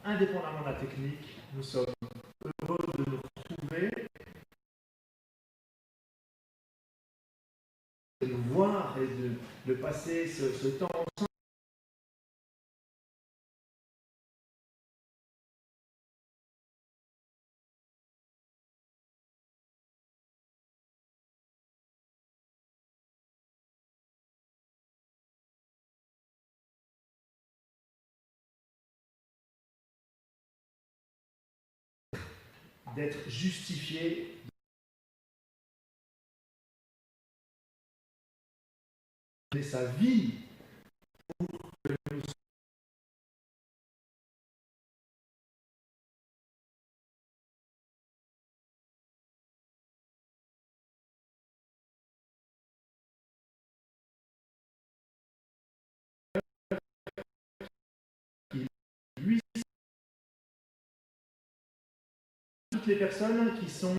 Indépendamment de la technique, nous sommes heureux de nous retrouver, de nous voir et de passer ce temps ensemble. d'être justifié de sa vie que nous lui, toutes les personnes qui sont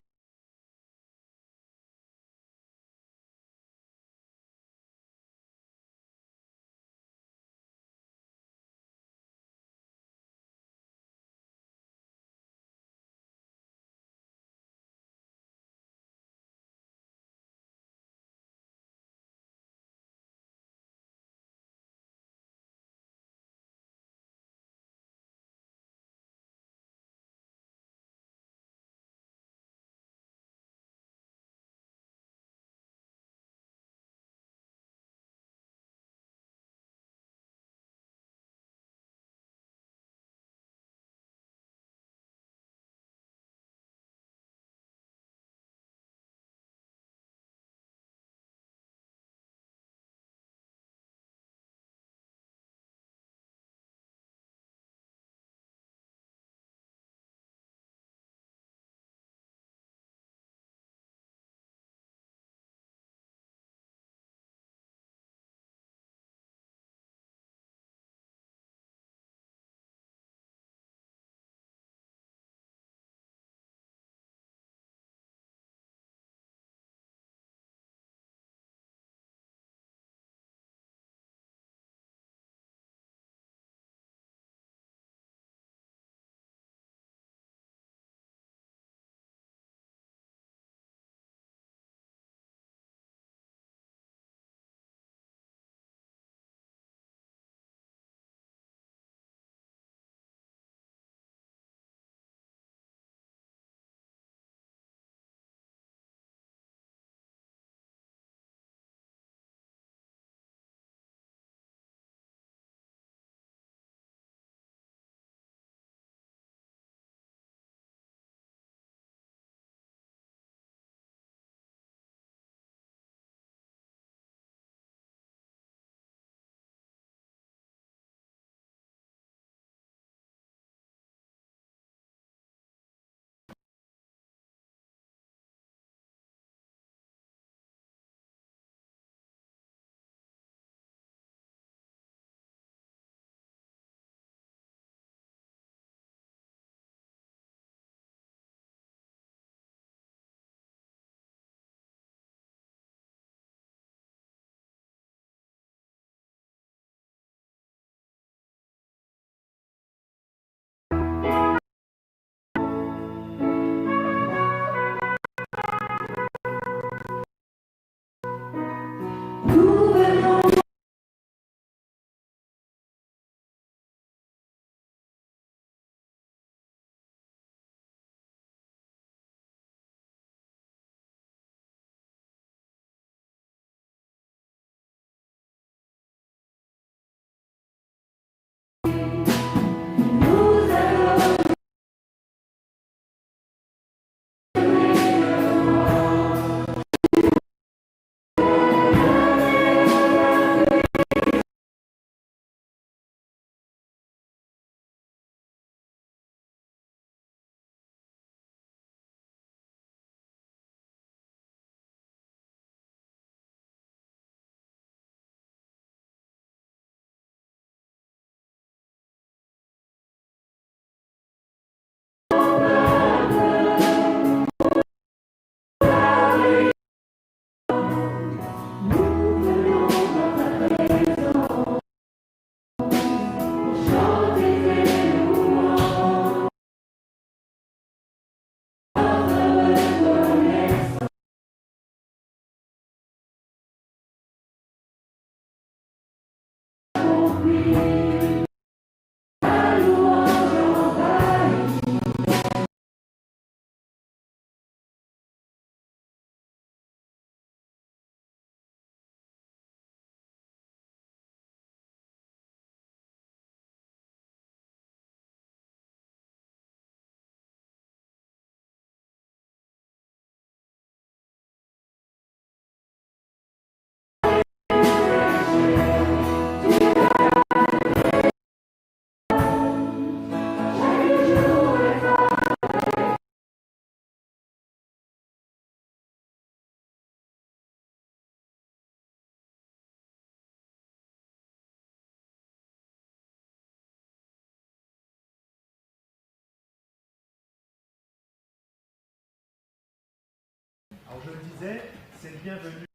disais, cette bienvenue,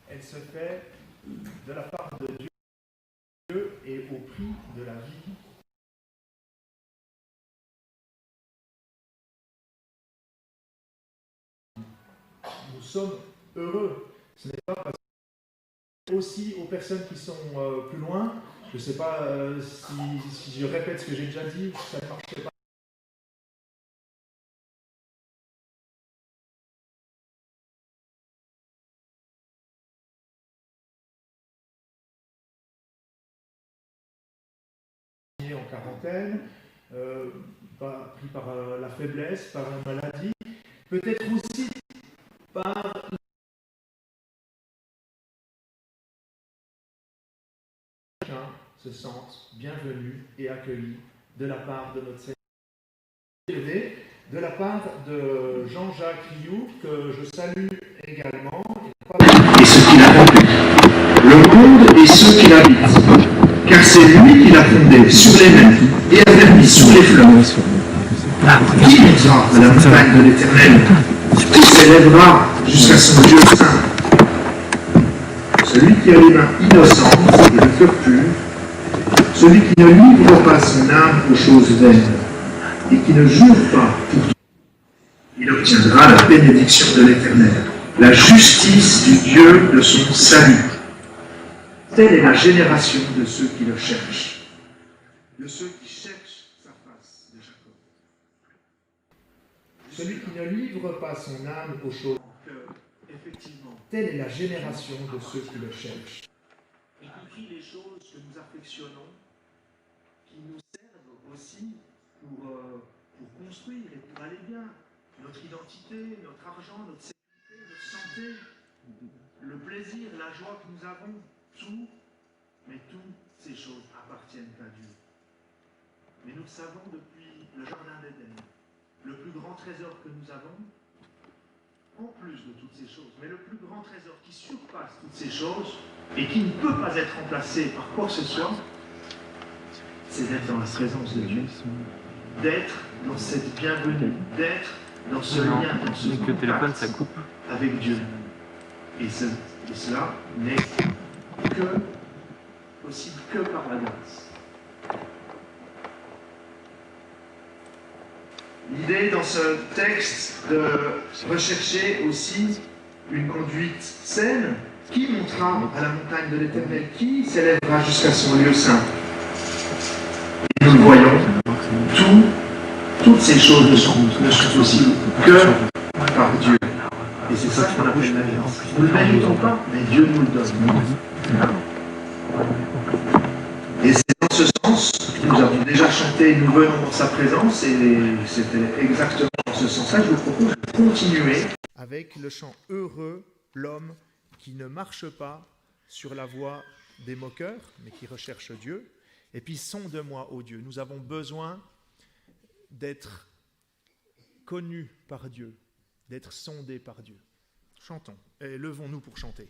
elle se fait de la part de Dieu et au prix de la vie. Nous sommes heureux. Ce n'est pas parce que aussi aux personnes qui sont plus loin, je ne sais pas si je répète ce que j'ai déjà dit, ça ne marchait pas. En quarantaine, pris par la faiblesse, par la maladie, peut-être aussi par chacun se sentent bienvenus et accueillis de la part de notre Seigneur. De la part de Jean-Jacques Rioux, que je salue également. Et ce qu'il a rempli, le monde et ceux qui l'habitent. Car c'est lui qui l'a fondé sur les mers et a permis sur les fleuves. Qui montera à la montagne de l'Éternel? Qui s'élèvera jusqu'à son Dieu saint? Celui qui a les mains innocentes et le cœur pur, celui qui ne livre pas son âme aux choses vaines et qui ne jure pas pour tout. Il obtiendra la bénédiction de l'Éternel, la justice du Dieu de son salut. Telle est la génération de ceux qui le cherchent, de ceux qui cherchent sa face, de Jacob. Celui qui ne livre pas son âme aux choses. Effectivement, Telle est la génération de ceux qui le cherchent. y compris les choses que nous affectionnons, qui nous servent aussi pour construire et pour aller bien. Notre identité, notre argent, notre sécurité, notre santé, le plaisir, la joie que nous avons. Tout, mais toutes ces choses appartiennent à Dieu. Mais nous le savons depuis le Jardin d'Éden, le plus grand trésor que nous avons, en plus de toutes ces choses, mais le plus grand trésor qui surpasse toutes ces choses et qui ne peut pas être remplacé par quoi que ce soit, c'est d'être dans la présence de Dieu, d'être dans cette bienvenue, d'être dans ce lien, dans ce contact avec Dieu. Et cela n'est possible que par la grâce. L'idée dans ce texte de rechercher aussi une conduite saine, qui montera à la montagne de l'Éternel, qui s'élèvera jusqu'à son lieu saint. Et nous le voyons, toutes ces choses ne sont possibles que par Dieu. Et c'est ça qu'on appelle la grâce. Nous ne le méritons pas, mais Dieu nous le donne. Et c'est dans ce sens que nous avons déjà chanté « Nous venons dans sa présence » et c'était exactement dans ce sens-là que je vous propose de continuer. Avec le chant « Heureux l'homme qui ne marche pas sur la voie des moqueurs, mais qui recherche Dieu. Et puis « Sonde-moi, ô Dieu ». Nous avons besoin d'être connus par Dieu, d'être sondés par Dieu. Chantons et levons-nous pour chanter.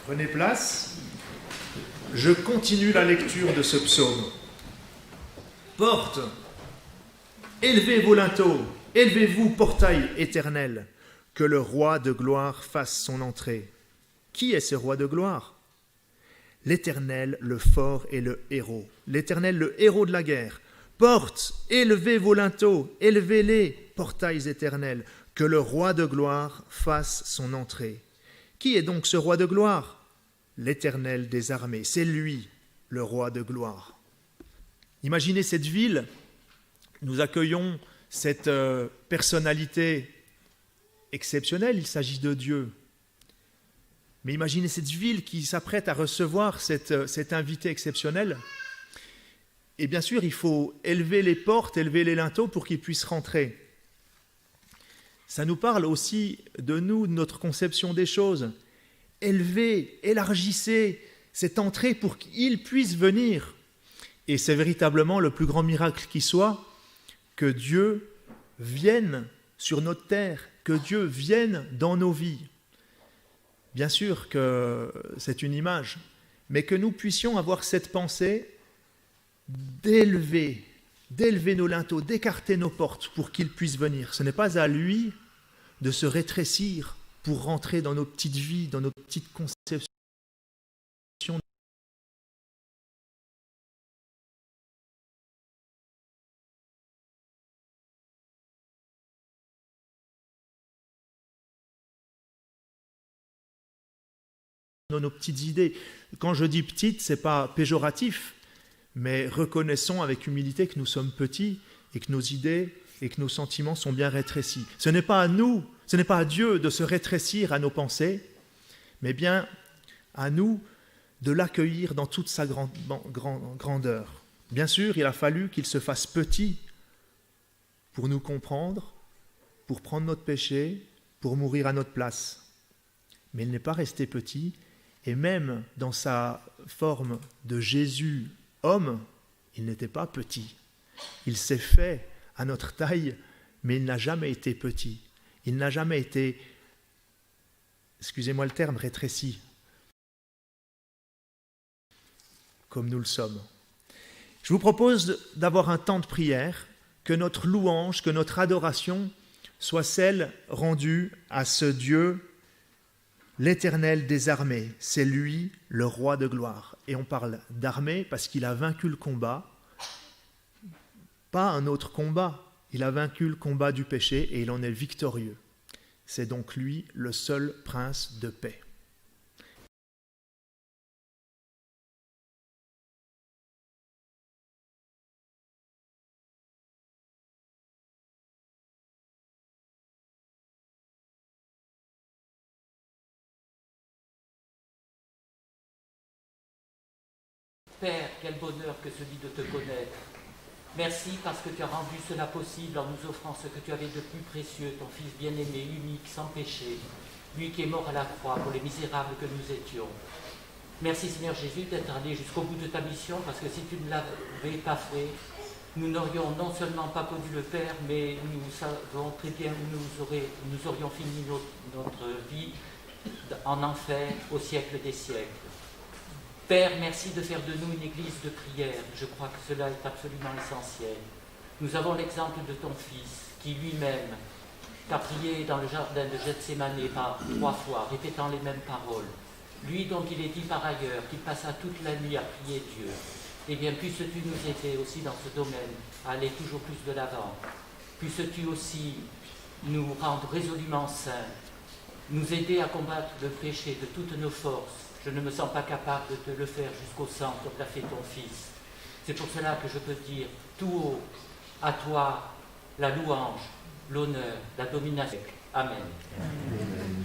Prenez place. Je continue la lecture de ce psaume. Porte, élevez vos linteaux, élevez-vous, portail éternel, que le roi de gloire fasse son entrée. Qui est ce roi de gloire ? L'Éternel, le fort et le héros. L'Éternel, le héros de la guerre. Porte, élevez vos linteaux, élevez-les, portails éternels, que le roi de gloire fasse son entrée. Qui est donc ce roi de gloire ? L'Éternel des armées, c'est lui, le roi de gloire. Imaginez cette ville, nous accueillons cette personnalité exceptionnelle, il s'agit de Dieu. Mais imaginez cette ville qui s'apprête à recevoir cet invité exceptionnel. Et bien sûr, il faut élever les portes, élever les linteaux pour qu'il puisse rentrer. Ça nous parle aussi de nous, de notre conception des choses. Élevez, élargissez cette entrée pour qu'il puisse venir. Et c'est véritablement le plus grand miracle qui soit, que Dieu vienne sur notre terre, que Dieu vienne dans nos vies. Bien sûr que c'est une image, mais que nous puissions avoir cette pensée d'élever nos linteaux, d'écarter nos portes pour qu'il puisse venir. Ce n'est pas à lui de se rétrécir pour rentrer dans nos petites vies, dans nos petites conceptions. Dans nos petites idées. Quand je dis petites, ce n'est pas péjoratif, mais reconnaissons avec humilité que nous sommes petits et que nos idées et que nos sentiments sont bien rétrécis. Ce n'est pas à nous, ce n'est pas à Dieu de se rétrécir à nos pensées, mais bien à nous de l'accueillir dans toute sa grandeur. Bien sûr, il a fallu qu'il se fasse petit pour nous comprendre, pour prendre notre péché, pour mourir à notre place. Mais il n'est pas resté petit, et même dans sa forme de Jésus homme, il n'était pas petit. Il s'est fait à notre taille, mais il n'a jamais été petit. Il n'a jamais été, excusez-moi le terme, rétréci, comme nous le sommes. Je vous propose d'avoir un temps de prière, que notre louange, que notre adoration soit celle rendue à ce Dieu, l'Éternel des armées. C'est lui, le roi de gloire. Et on parle d'armée parce qu'il a vaincu le combat, pas un autre combat. Il a vaincu le combat du péché et il en est victorieux. C'est donc lui le seul prince de paix. Père, quel bonheur que celui de te connaître. Merci parce que tu as rendu cela possible en nous offrant ce que tu avais de plus précieux, ton Fils bien-aimé, unique, sans péché, lui qui est mort à la croix pour les misérables que nous étions. Merci Seigneur Jésus d'être allé jusqu'au bout de ta mission, parce que si tu ne l'avais pas fait, nous n'aurions non seulement pas connu le Père, mais nous savons très bien où nous aurions fini notre vie en enfer au siècle des siècles. Père, merci de faire de nous une église de prière. Je crois que cela est absolument essentiel. Nous avons l'exemple de ton Fils, qui lui-même t'a prié dans le jardin de Gethsémane par 3 fois, répétant les mêmes paroles. Lui dont il est dit par ailleurs qu'il passa toute la nuit à prier Dieu. Eh bien, puisses-tu nous aider aussi dans ce domaine à aller toujours plus de l'avant. Puisses-tu aussi nous rendre résolument saints, nous aider à combattre le péché de toutes nos forces. Je ne me sens pas capable de te le faire jusqu'au sang comme l'a fait ton Fils. C'est pour cela que je peux dire tout haut, à toi, la louange, l'honneur, la domination. Amen. Amen.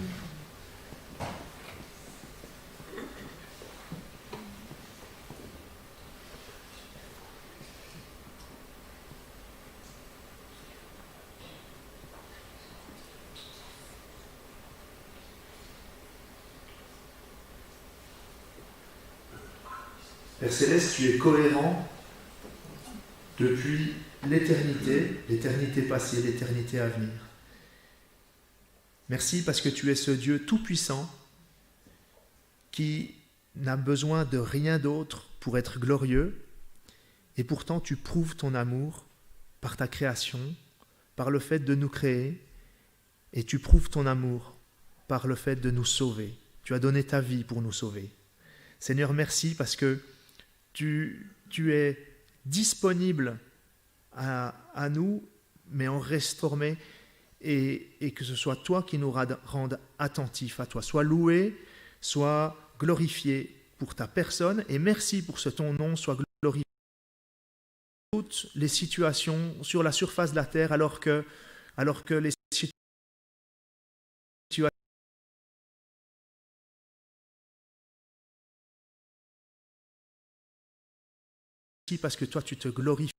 Père Céleste, tu es cohérent depuis l'éternité passée, l'éternité à venir. Merci parce que tu es ce Dieu tout-puissant qui n'a besoin de rien d'autre pour être glorieux, et pourtant tu prouves ton amour par ta création, par le fait de nous créer, et tu prouves ton amour par le fait de nous sauver. Tu as donné ta vie pour nous sauver. Seigneur, merci parce que tu es disponible à nous, mais en réformé, et que ce soit toi qui nous rende attentifs à toi. Sois loué, sois glorifié pour ta personne, et merci pour ce ton nom soit glorifié dans toutes les situations sur la surface de la terre, alors que les situations parce que toi tu te glorifies.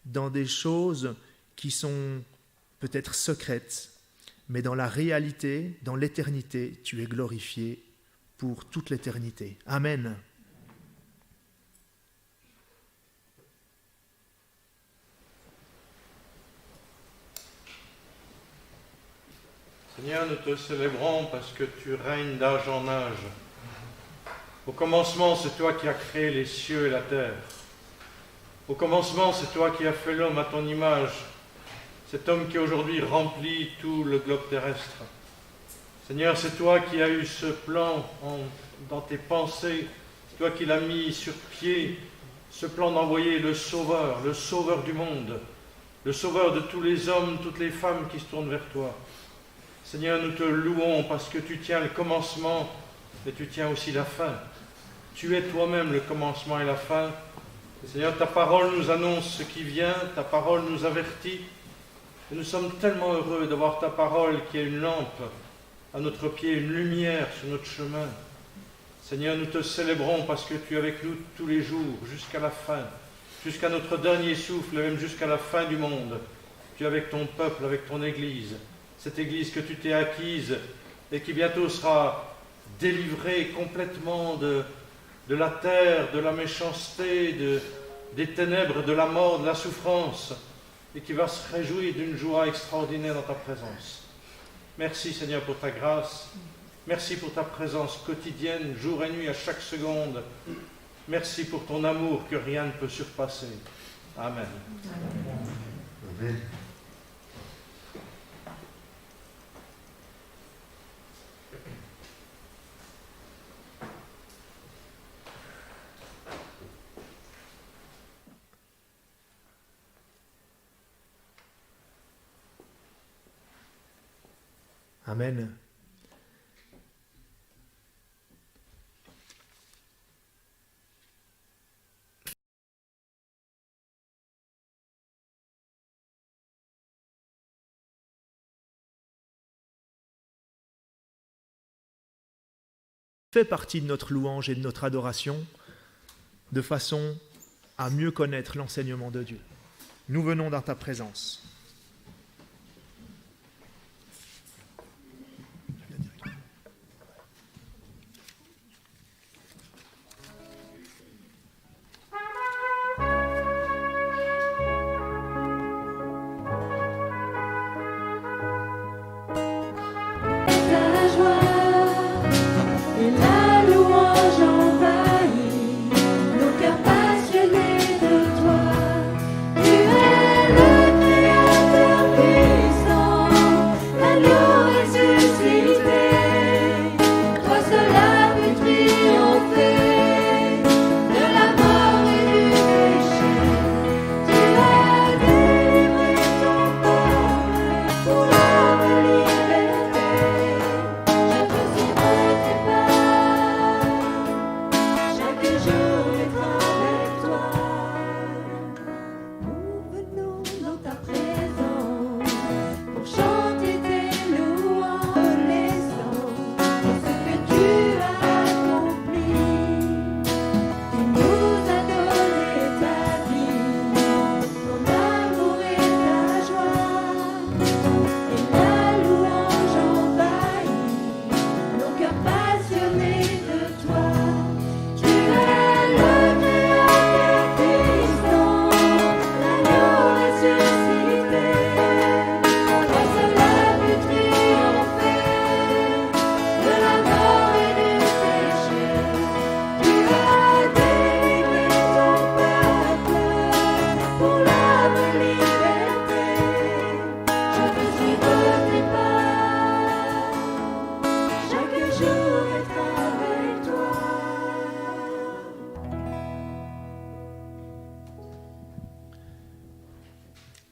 Dans des choses qui sont peut-être secrètes, mais dans la réalité, dans l'éternité, tu es glorifié pour toute l'éternité. Amen. Seigneur, nous te célébrons parce que tu règnes d'âge en âge. Au commencement, c'est toi qui as créé les cieux et la terre. Au commencement, c'est toi qui as fait l'homme à ton image, cet homme qui aujourd'hui remplit tout le globe terrestre. Seigneur, c'est toi qui as eu ce plan dans tes pensées, toi qui l'as mis sur pied, ce plan d'envoyer le Sauveur du monde, le Sauveur de tous les hommes, toutes les femmes qui se tournent vers toi. Seigneur, nous te louons parce que tu tiens le commencement et tu tiens aussi la fin. Tu es toi-même le commencement et la fin. Et Seigneur, ta parole nous annonce ce qui vient, ta parole nous avertit. Et nous sommes tellement heureux d'avoir ta parole qui est une lampe à notre pied, une lumière sur notre chemin. Seigneur, nous te célébrons parce que tu es avec nous tous les jours, jusqu'à la fin, jusqu'à notre dernier souffle, et même jusqu'à la fin du monde. Tu es avec ton peuple, avec ton Église, cette Église que tu t'es acquise et qui bientôt sera délivrée complètement de la terre, de la méchanceté, des ténèbres, de la mort, de la souffrance, et qui va se réjouir d'une joie extraordinaire dans ta présence. Merci Seigneur pour ta grâce. Merci pour ta présence quotidienne, jour et nuit, à chaque seconde. Merci pour ton amour que rien ne peut surpasser. Amen. Amen. Amen. Fait partie de notre louange et de notre adoration, de façon à mieux connaître l'enseignement de Dieu. Nous venons dans ta présence.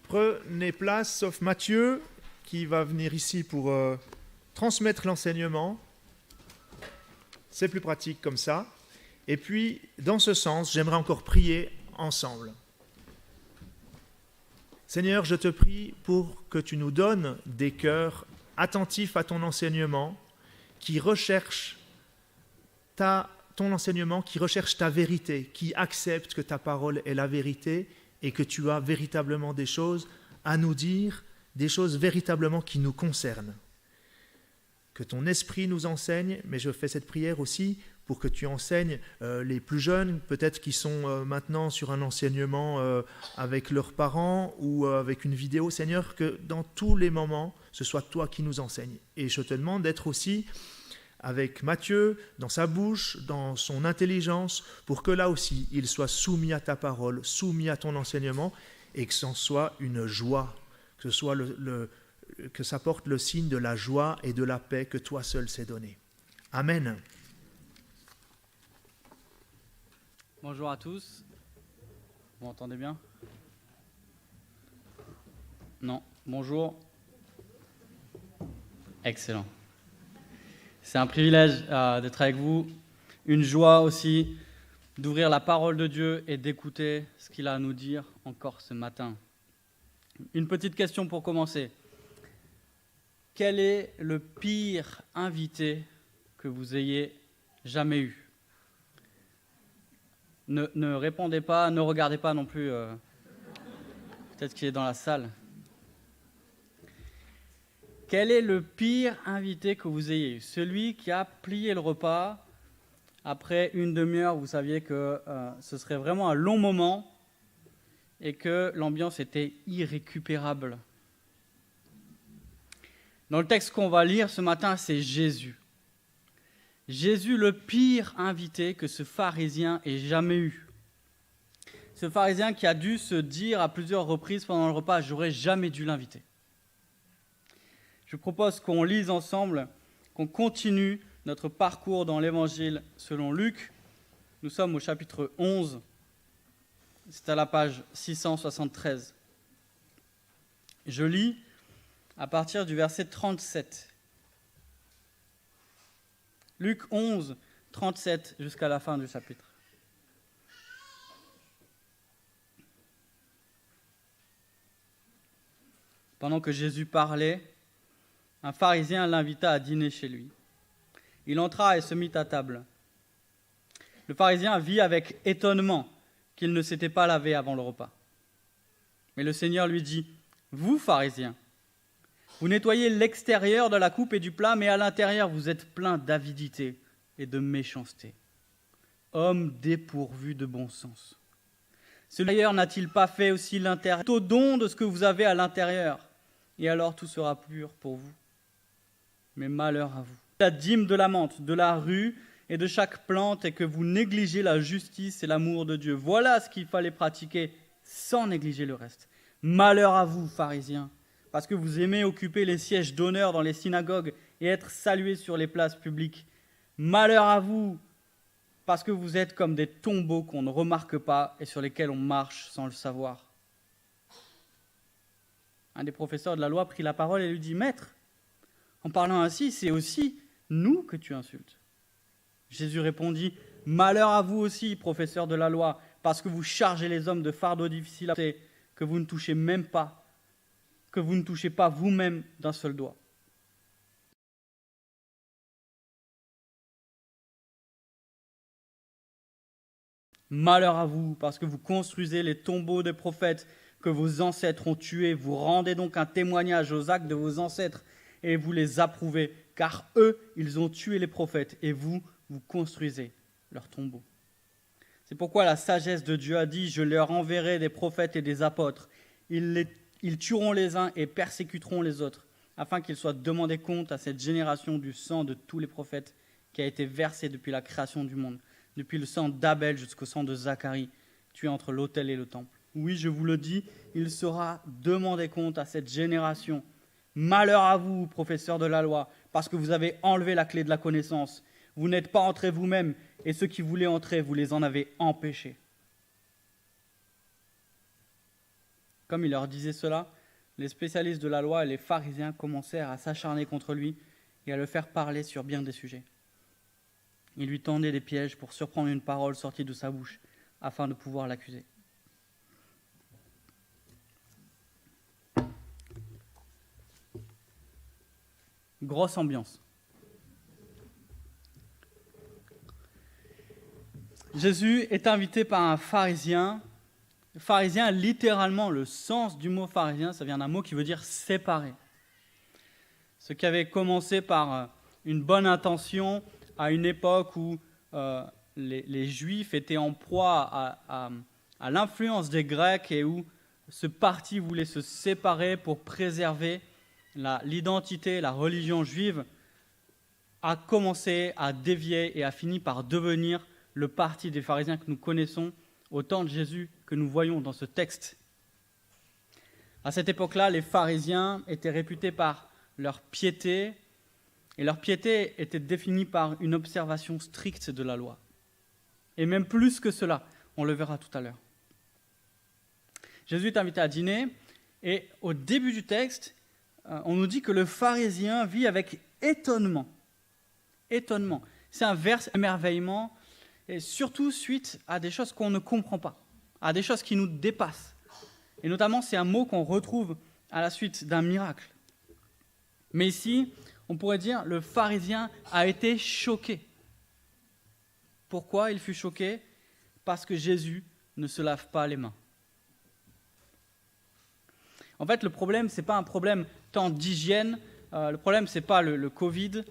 Prenez place, sauf Mathieu, qui va venir ici pour transmettre l'enseignement. C'est plus pratique comme ça. Et puis, dans ce sens, j'aimerais encore prier ensemble. Seigneur, je te prie pour que tu nous donnes des cœurs attentifs à ton enseignement, qui recherchent ton enseignement, qui recherchent ta vérité, qui acceptent que ta parole est la vérité et que tu as véritablement des choses à nous dire, des choses véritablement qui nous concernent. Que ton esprit nous enseigne, mais je fais cette prière aussi pour que tu enseignes les plus jeunes, peut-être qui sont maintenant sur un enseignement avec leurs parents ou avec une vidéo. Seigneur, que dans tous les moments, ce soit toi qui nous enseignes. Et je te demande d'être aussi avec Matthieu, dans sa bouche, dans son intelligence, pour que là aussi, il soit soumis à ta parole, soumis à ton enseignement, et que ce soit une joie, que ce soit que ça porte le signe de la joie et de la paix que toi seul sais donner. Amen. Bonjour à tous. Vous m'entendez bien? Non. Bonjour. Excellent. C'est un privilège d'être avec vous, une joie aussi d'ouvrir la parole de Dieu et d'écouter ce qu'il a à nous dire encore ce matin. Une petite question pour commencer. Quel est le pire invité que vous ayez jamais eu? Ne répondez pas, ne regardez pas non plus, peut-être qu'il est dans la salle. Quel est le pire invité que vous ayez eu? Celui qui a plié le repas, après une demi-heure, vous saviez que ce serait vraiment un long moment et que l'ambiance était irrécupérable. Dans le texte qu'on va lire ce matin, c'est Jésus. Jésus, le pire invité que ce pharisien ait jamais eu. Ce pharisien qui a dû se dire à plusieurs reprises pendant le repas « j'aurais jamais dû l'inviter ». Je propose qu'on lise ensemble, qu'on continue notre parcours dans l'Évangile selon Luc. Nous sommes au chapitre 11, c'est à la page 673. Je lis à partir du verset 37. Luc 11, 37 jusqu'à la fin du chapitre. Pendant que Jésus parlait, un pharisien l'invita à dîner chez lui. Il entra et se mit à table. Le pharisien vit avec étonnement qu'il ne s'était pas lavé avant le repas. Mais le Seigneur lui dit, « Vous, pharisiens, vous nettoyez l'extérieur de la coupe et du plat, mais à l'intérieur, vous êtes pleins d'avidité et de méchanceté. Homme dépourvu de bon sens. Celui d'ailleurs n'a-t-il pas fait aussi l'intérieur au don de ce que vous avez à l'intérieur, et alors tout sera pur pour vous. Mais malheur à vous. La dîme de la menthe, de la rue et de chaque plante, et que vous négligez la justice et l'amour de Dieu. Voilà ce qu'il fallait pratiquer sans négliger le reste. Malheur à vous, pharisiens, parce que vous aimez occuper les sièges d'honneur dans les synagogues et être salués sur les places publiques. Malheur à vous, parce que vous êtes comme des tombeaux qu'on ne remarque pas et sur lesquels on marche sans le savoir. Un des professeurs de la loi prit la parole et lui dit « Maître, en parlant ainsi, c'est aussi nous que tu insultes. » Jésus répondit « Malheur à vous aussi, professeurs de la loi, parce que vous chargez les hommes de fardeaux difficiles à porter, que vous ne touchez pas vous-même d'un seul doigt. » Malheur à vous, parce que vous construisez les tombeaux des prophètes que vos ancêtres ont tués. Vous rendez donc un témoignage aux actes de vos ancêtres et vous les approuvez, car eux, ils ont tué les prophètes et vous, vous construisez leurs tombeaux. C'est pourquoi la sagesse de Dieu a dit « Je leur enverrai des prophètes et des apôtres. Ils tueront les uns et persécuteront les autres, afin qu'ils soient demandés compte à cette génération du sang de tous les prophètes qui a été versé depuis la création du monde, depuis le sang d'Abel jusqu'au sang de Zacharie, tué entre l'autel et le temple. Oui, je vous le dis, il sera demandé compte à cette génération. Malheur à vous, professeurs de la loi, parce que vous avez enlevé la clé de la connaissance. Vous n'êtes pas entrés vous-même, et ceux qui voulaient entrer, vous les en avez empêchés. » Comme il leur disait cela, les spécialistes de la loi et les pharisiens commencèrent à s'acharner contre lui et à le faire parler sur bien des sujets. Ils lui tendaient des pièges pour surprendre une parole sortie de sa bouche, afin de pouvoir l'accuser. Grosse ambiance. Jésus est invité par un pharisien. Pharisien, littéralement, le sens du mot pharisien, ça vient d'un mot qui veut dire séparer. Ce qui avait commencé par une bonne intention à une époque où les Juifs étaient en proie à l'influence des Grecs et où ce parti voulait se séparer pour préserver l'identité, la religion juive, a commencé à dévier et a fini par devenir le parti des pharisiens que nous connaissons au temps de Jésus, que nous voyons dans ce texte. À cette époque-là, les pharisiens étaient réputés par leur piété, et leur piété était définie par une observation stricte de la loi. Et même plus que cela, on le verra tout à l'heure. Jésus est invité à dîner, et au début du texte, on nous dit que le pharisien vit avec étonnement. Étonnement. C'est un verbe émerveillement, et surtout suite à des choses qu'on ne comprend pas, à des choses qui nous dépassent. Et notamment, c'est un mot qu'on retrouve à la suite d'un miracle. Mais ici, on pourrait dire, le pharisien a été choqué. Pourquoi il fut choqué ? Parce que Jésus ne se lave pas les mains. En fait, le problème, ce n'est pas un problème tant d'hygiène, le problème, ce n'est pas le Covid,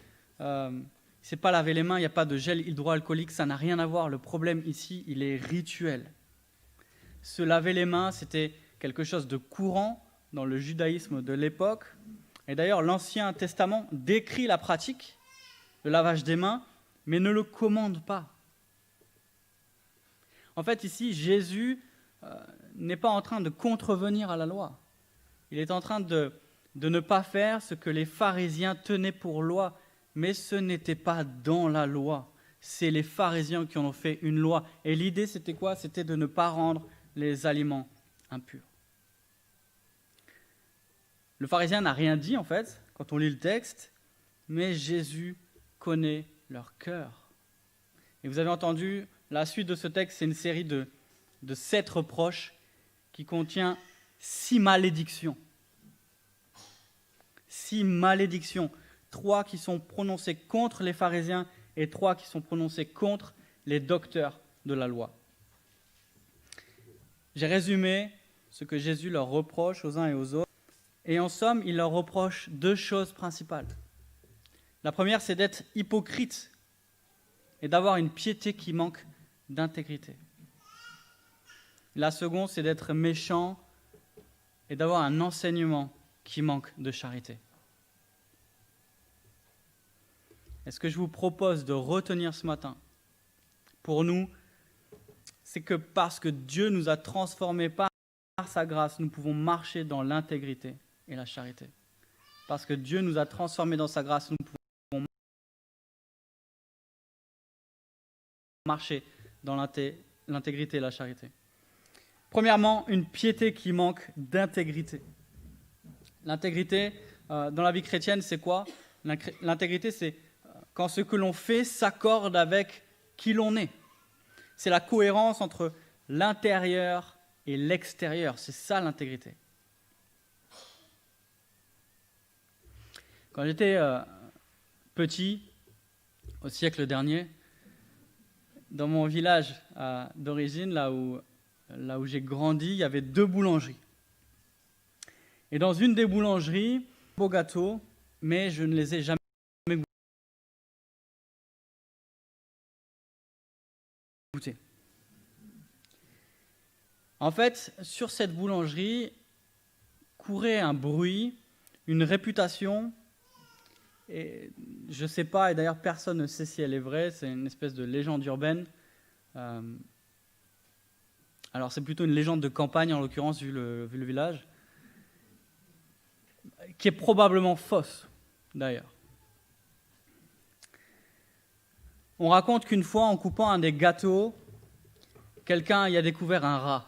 c'est pas laver les mains, il n'y a pas de gel hydroalcoolique, ça n'a rien à voir. Le problème ici, il est rituel. Se laver les mains, c'était quelque chose de courant dans le judaïsme de l'époque. Et d'ailleurs, l'Ancien Testament décrit la pratique, le lavage des mains, mais ne le commande pas. En fait, ici, Jésus n'est pas en train de contrevenir à la loi. Il est en train de ne pas faire ce que les pharisiens tenaient pour loi, mais ce n'était pas dans la loi. C'est les pharisiens qui en ont fait une loi. Et l'idée, c'était quoi ? C'était de ne pas rendre les aliments impurs. Le pharisien n'a rien dit, en fait, quand on lit le texte, mais Jésus connaît leur cœur. Et vous avez entendu, la suite de ce texte, c'est une série de 7 reproches qui contient 6 malédictions. 6 malédictions. 3 qui sont prononcées contre les pharisiens et 3 qui sont prononcées contre les docteurs de la loi. J'ai résumé ce que Jésus leur reproche aux uns et aux autres. Et en somme, il leur reproche 2 choses principales. La première, c'est d'être hypocrite et d'avoir une piété qui manque d'intégrité. La seconde, c'est d'être méchant et d'avoir un enseignement qui manque de charité. Et ce que je vous propose de retenir ce matin, pour nous, c'est que parce que Dieu nous a transformés par sa grâce, nous pouvons marcher dans l'intégrité et la charité. Parce que Dieu nous a transformés dans sa grâce, nous pouvons marcher dans l'intégrité et la charité. Premièrement, une piété qui manque d'intégrité. L'intégrité, dans la vie chrétienne, c'est quoi ? L'intégrité, c'est quand ce que l'on fait s'accorde avec qui l'on est. C'est la cohérence entre l'intérieur et l'extérieur. C'est ça l'intégrité. Quand j'étais petit, au siècle dernier, dans mon village d'origine, là où j'ai grandi, il y avait 2 boulangeries. Et dans une des boulangeries, beau gâteau, mais je ne les ai jamais goûtés. En fait, sur cette boulangerie courait un bruit, une réputation, et je ne sais pas, et d'ailleurs personne ne sait si elle est vraie, c'est une espèce de légende urbaine. Alors c'est plutôt une légende de campagne en l'occurrence, vu le village, qui est probablement fausse d'ailleurs. On raconte qu'une fois, en coupant un des gâteaux, quelqu'un y a découvert un rat.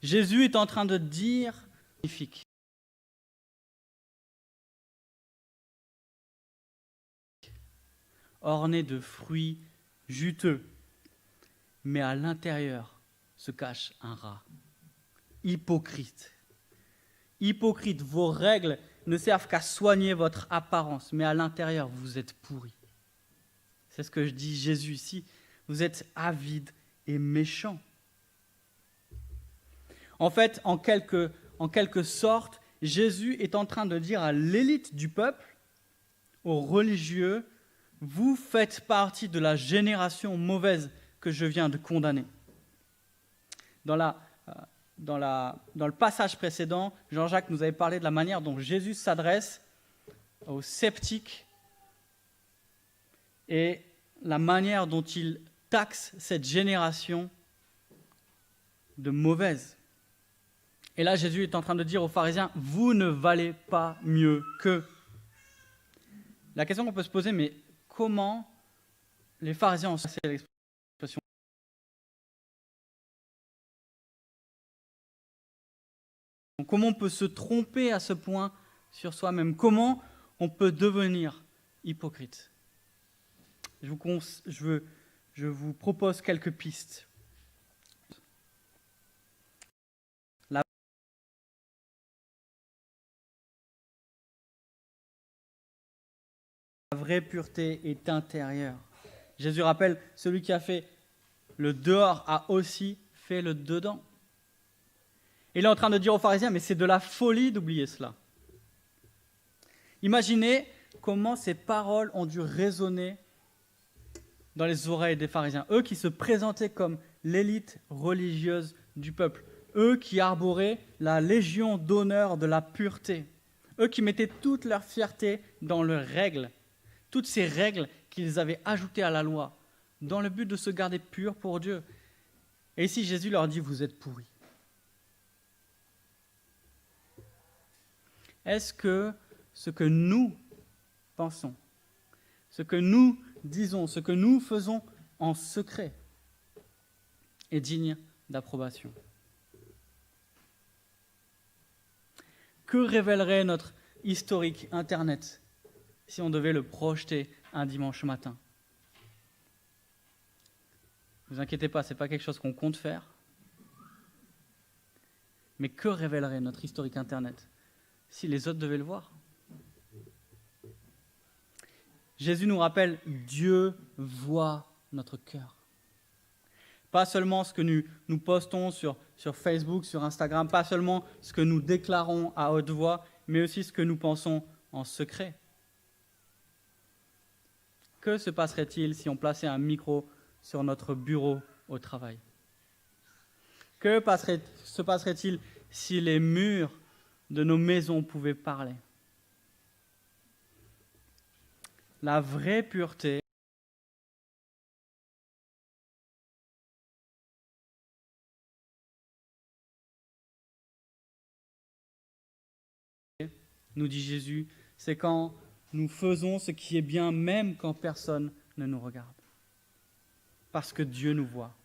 Jésus est en train de dire magnifique. Orné de fruits juteux, mais à l'intérieur se cache un rat. Hypocrite. Hypocrite, vos règles ne servent qu'à soigner votre apparence, mais à l'intérieur, vous êtes pourris. C'est ce que je dis Jésus ici. Vous êtes avide et méchant. En fait, en quelque sorte, Jésus est en train de dire à l'élite du peuple, aux religieux, vous faites partie de la génération mauvaise que je viens de condamner. Dans le passage précédent, Jean-Jacques nous avait parlé de la manière dont Jésus s'adresse aux sceptiques et la manière dont il taxe cette génération de mauvaise. Et là, Jésus est en train de dire aux pharisiens, vous ne valez pas mieux qu'eux. La question qu'on peut se poser, mais comment les pharisiens ont sorti l'expression? Comment on peut se tromper à ce point sur soi-même? Comment on peut devenir hypocrite? Je vous propose quelques pistes. La vraie pureté est intérieure. Jésus rappelle, celui qui a fait le dehors a aussi fait le dedans. Il est en train de dire aux pharisiens, mais c'est de la folie d'oublier cela. Imaginez comment ces paroles ont dû résonner dans les oreilles des pharisiens. Eux qui se présentaient comme l'élite religieuse du peuple. Eux qui arboraient la légion d'honneur de la pureté. Eux qui mettaient toute leur fierté dans leurs règles. Toutes ces règles qu'ils avaient ajoutées à la loi, dans le but de se garder purs pour Dieu. Et ici, Jésus leur dit, vous êtes pourris. Est-ce que ce que nous pensons, ce que nous disons, ce que nous faisons en secret est digne d'approbation? Que révélerait notre historique Internet si on devait le projeter un dimanche matin? Ne vous inquiétez pas, ce n'est pas quelque chose qu'on compte faire. Mais que révélerait notre historique Internet si les autres devaient le voir? Jésus nous rappelle, Dieu voit notre cœur. Pas seulement ce que nous postons sur Facebook, sur Instagram, pas seulement ce que nous déclarons à haute voix, mais aussi ce que nous pensons en secret. Que se passerait-il si on plaçait un micro sur notre bureau au travail? Que se passerait-il si les murs de nos maisons pouvaient parler? La vraie pureté nous dit Jésus, c'est quand nous faisons ce qui est bien même quand personne ne nous regarde. Parce que Dieu nous voit.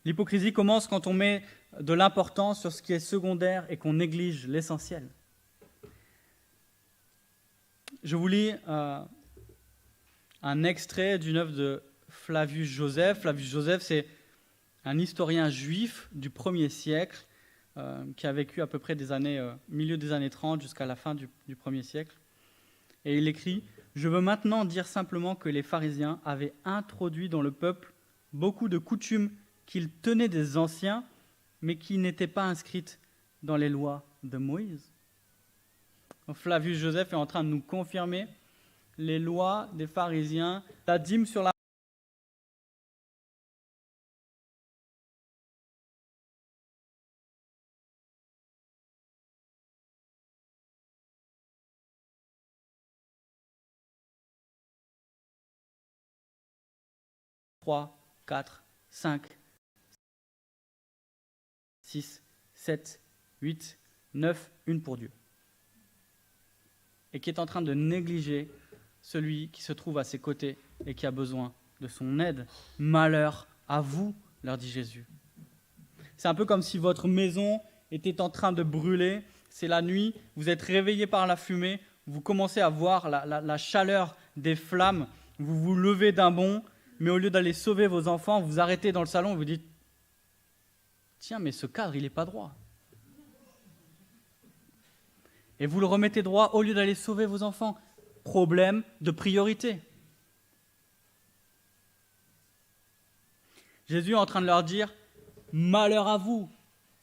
L'hypocrisie commence quand on met de l'importance sur ce qui est secondaire et qu'on néglige l'essentiel. Je vous lis un extrait d'une œuvre de Flavius Joseph. Flavius Joseph, c'est un historien juif du 1er siècle qui a vécu à peu près milieu des années 30 jusqu'à la fin du 1er siècle. Et il écrit « Je veux maintenant dire simplement que les pharisiens avaient introduit dans le peuple beaucoup de coutumes qu'ils tenaient des anciens, mais qui n'étaient pas inscrites dans les lois de Moïse. » Flavius Joseph est en train de nous confirmer les lois des pharisiens, la dîme sur la trois, 4, 5, 6, 7, 8, 9, une pour Dieu. Et qui est en train de négliger celui qui se trouve à ses côtés et qui a besoin de son aide. Malheur à vous, leur dit Jésus. C'est un peu comme si votre maison était en train de brûler, c'est la nuit, vous êtes réveillé par la fumée, vous commencez à voir la chaleur des flammes, vous vous levez d'un bond, mais au lieu d'aller sauver vos enfants, vous arrêtez dans le salon et vous dites « Tiens, mais ce cadre, il n'est pas droit. » Et vous le remettez droit au lieu d'aller sauver vos enfants. Problème de priorité. Jésus est en train de leur dire « Malheur à vous,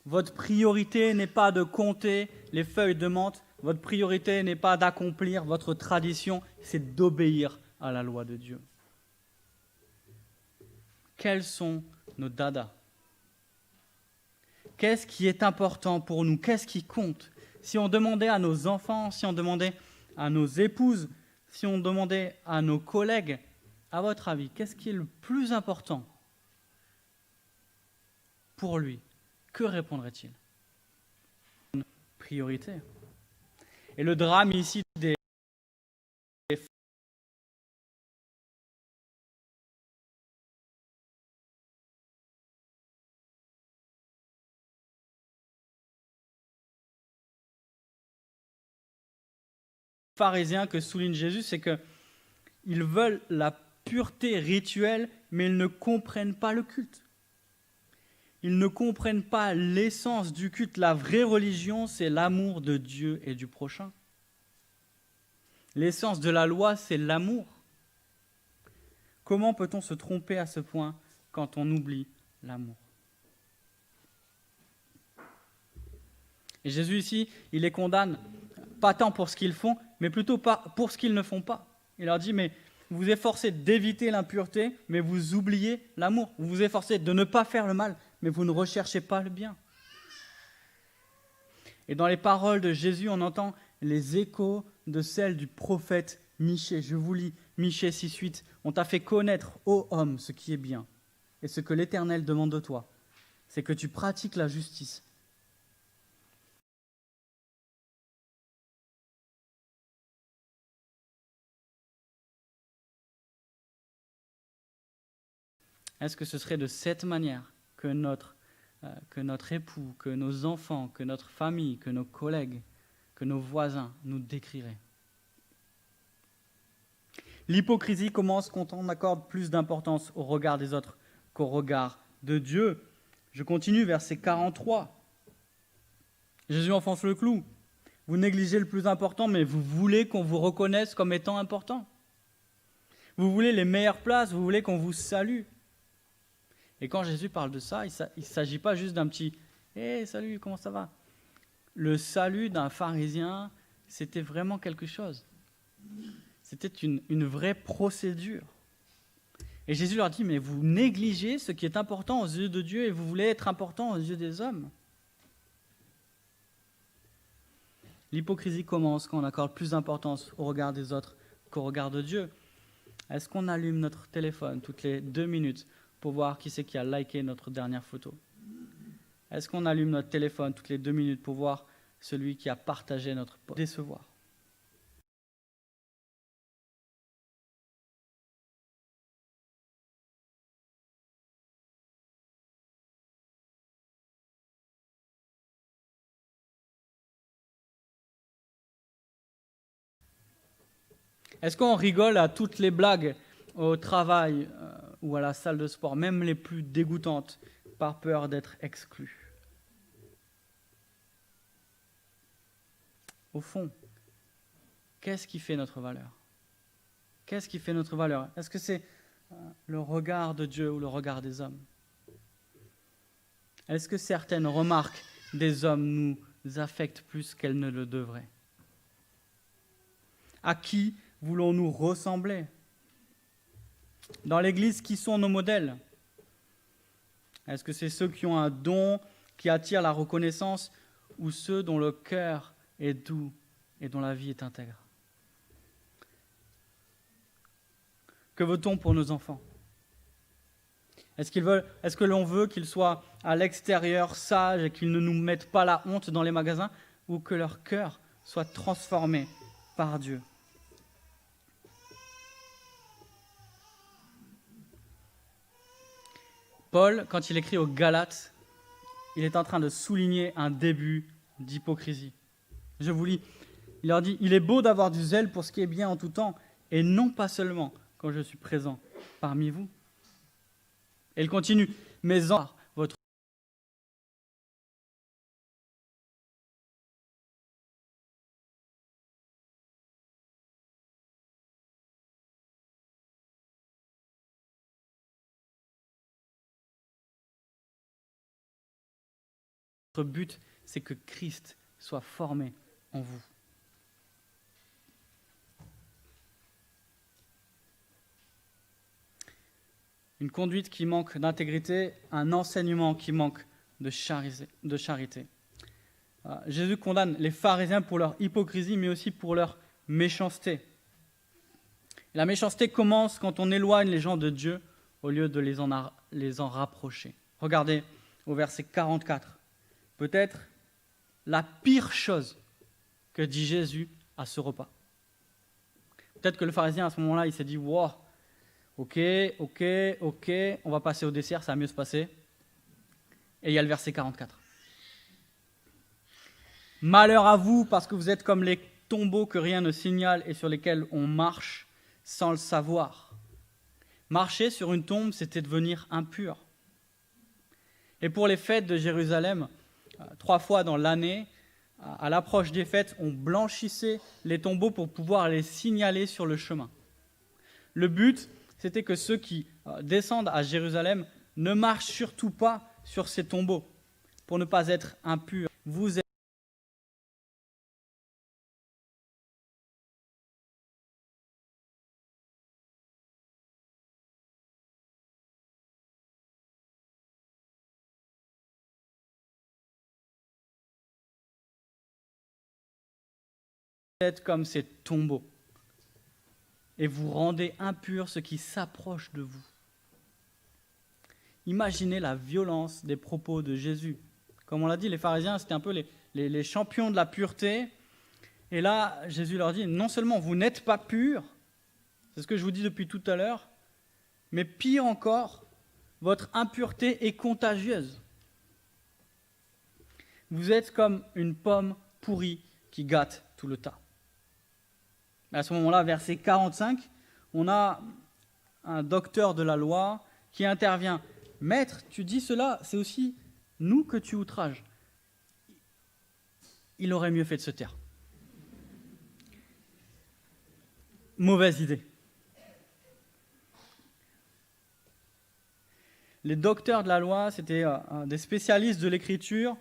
votre priorité n'est pas de compter les feuilles de menthe, Votre priorité n'est pas d'accomplir votre tradition, c'est d'obéir à la loi de Dieu. Quels sont nos dadas? Qu'est-ce qui est important pour nous? Qu'est-ce qui compte? Si on demandait à nos enfants, si on demandait à nos épouses, si on demandait à nos collègues, à votre avis, qu'est-ce qui est le plus important pour lui? Que répondrait-il? Une priorité. Et le drame ici des pharisiens que souligne Jésus, c'est qu'ils veulent la pureté rituelle, mais ils ne comprennent pas le culte. Ils ne comprennent pas l'essence du culte. La vraie religion, c'est l'amour de Dieu et du prochain. L'essence de la loi, c'est l'amour. Comment peut-on se tromper à ce point quand on oublie l'amour? Et Jésus ici, il les condamne, pas tant pour ce qu'ils font, mais plutôt pour ce qu'ils ne font pas. Il leur dit, mais vous vous efforcez d'éviter l'impureté, mais vous oubliez l'amour. Vous vous efforcez de ne pas faire le mal, mais vous ne recherchez pas le bien. Et dans les paroles de Jésus, on entend les échos de celles du prophète Michée. Je vous lis Michée 6:8. On t'a fait connaître, ô homme, ce qui est bien. Et ce que l'Éternel demande de toi, c'est que tu pratiques la justice. Est-ce que ce serait de cette manière que notre époux, que nos enfants, que notre famille, que nos collègues, que nos voisins nous décriraient? L'hypocrisie commence quand on accorde plus d'importance au regard des autres qu'au regard de Dieu. Je continue, verset 43. Jésus enfonce le clou. Vous négligez le plus important, mais vous voulez qu'on vous reconnaisse comme étant important. Vous voulez les meilleures places, vous voulez qu'on vous salue. Et quand Jésus parle de ça, il ne s'agit pas juste d'un petit « Hey, salut, comment ça va ?» Le salut d'un pharisien, c'était vraiment quelque chose. C'était une vraie procédure. Et Jésus leur dit « Mais vous négligez ce qui est important aux yeux de Dieu et vous voulez être important aux yeux des hommes. » L'hypocrisie commence quand on accorde plus d'importance au regard des autres qu'au regard de Dieu. Est-ce qu'on allume notre téléphone toutes les 2 minutes pour voir qui c'est qui a liké notre dernière photo? Est-ce qu'on allume notre téléphone toutes les 2 minutes pour voir celui qui a partagé notre post? Décevoir. Est-ce qu'on rigole à toutes les blagues au travail ou à la salle de sport, même les plus dégoûtantes, par peur d'être exclus? Au fond, qu'est-ce qui fait notre valeur? Qu'est-ce qui fait notre valeur? Est-ce que c'est le regard de Dieu ou le regard des hommes? Est-ce que certaines remarques des hommes nous affectent plus qu'elles ne le devraient? À qui voulons-nous ressembler? Dans l'Église, qui sont nos modèles? Est-ce que c'est ceux qui ont un don qui attire la reconnaissance ou ceux dont le cœur est doux et dont la vie est intègre? Que veut-on pour nos enfants? Est-ce que l'on veut qu'ils soient à l'extérieur sages et qu'ils ne nous mettent pas la honte dans les magasins, ou que leur cœur soit transformé par Dieu? Paul, quand il écrit aux Galates, il est en train de souligner un début d'hypocrisie. Je vous lis, il leur dit « Il est beau d'avoir du zèle pour ce qui est bien en tout temps, et non pas seulement quand je suis présent parmi vous. » Et il continue « Mais en votre but, c'est que Christ soit formé en vous. » une conduite qui manque d'intégrité, un enseignement qui manque de charité. Jésus condamne les pharisiens pour leur hypocrisie, mais aussi pour leur méchanceté. La méchanceté commence quand on éloigne les gens de Dieu au lieu de les en rapprocher. Regardez au verset 44. Peut-être la pire chose que dit Jésus à ce repas. Peut-être que le pharisien, à ce moment-là, il s'est dit « Wow, ok, on va passer au dessert, ça va mieux se passer. » Et il y a le verset 44. « Malheur à vous, parce que vous êtes comme les tombeaux que rien ne signale et sur lesquels on marche sans le savoir. » Marcher sur une tombe, c'était devenir impur. Et pour les fêtes de Jérusalem, 3 fois dans l'année, à l'approche des fêtes, on blanchissait les tombeaux pour pouvoir les signaler sur le chemin. Le but, c'était que ceux qui descendent à Jérusalem ne marchent surtout pas sur ces tombeaux pour ne pas être impurs. Vous êtes comme ces tombeaux et vous rendez impurs ceux qui s'approchent de vous. Imaginez la violence des propos de Jésus. Comme on l'a dit, les pharisiens, c'était un peu les champions de la pureté. Et là, Jésus leur dit, non seulement vous n'êtes pas purs, c'est ce que je vous dis depuis tout à l'heure, mais pire encore, votre impureté est contagieuse. Vous êtes comme une pomme pourrie qui gâte tout le tas. À ce moment-là, verset 45, on a un docteur de la loi qui intervient. « Maître, tu dis cela, c'est aussi nous que tu outrages. » Il aurait mieux fait de se taire. Mauvaise idée. Les docteurs de la loi, c'était des spécialistes de l'écriture,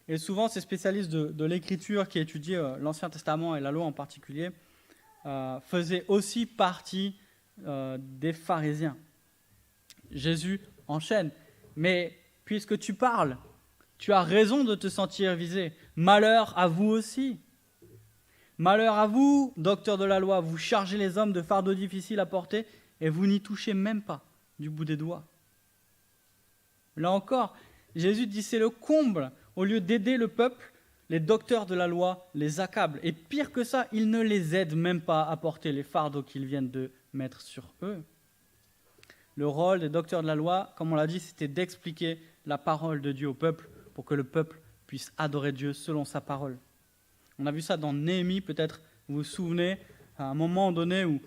et souvent ces spécialistes de l'écriture qui étudiaient l'Ancien Testament et la loi en particulier, faisaient aussi partie des pharisiens. Jésus enchaîne. Mais puisque tu parles, tu as raison de te sentir visé. Malheur à vous aussi. Malheur à vous, docteurs de la loi, vous chargez les hommes de fardeaux difficiles à porter et vous n'y touchez même pas du bout des doigts. Là encore, Jésus dit c'est le comble. Au lieu d'aider le peuple, les docteurs de la loi les accablent. Et pire que ça, ils ne les aident même pas à porter les fardeaux qu'ils viennent de mettre sur eux. Le rôle des docteurs de la loi, comme on l'a dit, c'était d'expliquer la parole de Dieu au peuple pour que le peuple puisse adorer Dieu selon sa parole. On a vu ça dans Néhémie, peut-être vous vous souvenez, à un moment donné où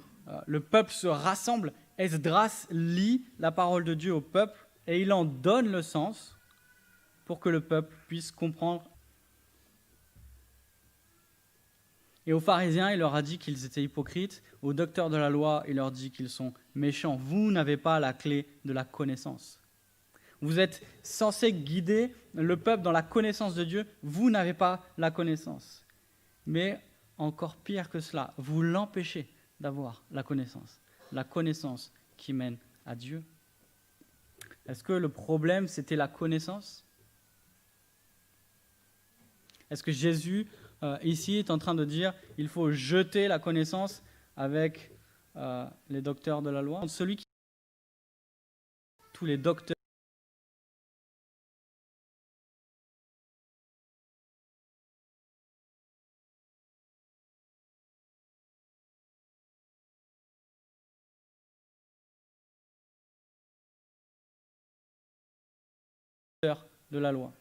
le peuple se rassemble, Esdras lit la parole de Dieu au peuple et il en donne le sens pour que le peuple puisse comprendre. Et aux pharisiens, il leur a dit qu'ils étaient hypocrites. Aux docteurs de la loi, il leur dit qu'ils sont méchants. Vous n'avez pas la clé de la connaissance. Vous êtes censés guider le peuple dans la connaissance de Dieu. Vous n'avez pas la connaissance. Mais encore pire que cela, vous l'empêchez d'avoir la connaissance qui mène à Dieu. Est-ce que le problème, c'était la connaissance ? Est-ce que Jésus, ici, est en train de dire qu'il faut jeter la connaissance avec les docteurs de la loi ? Tous les docteurs de la loi.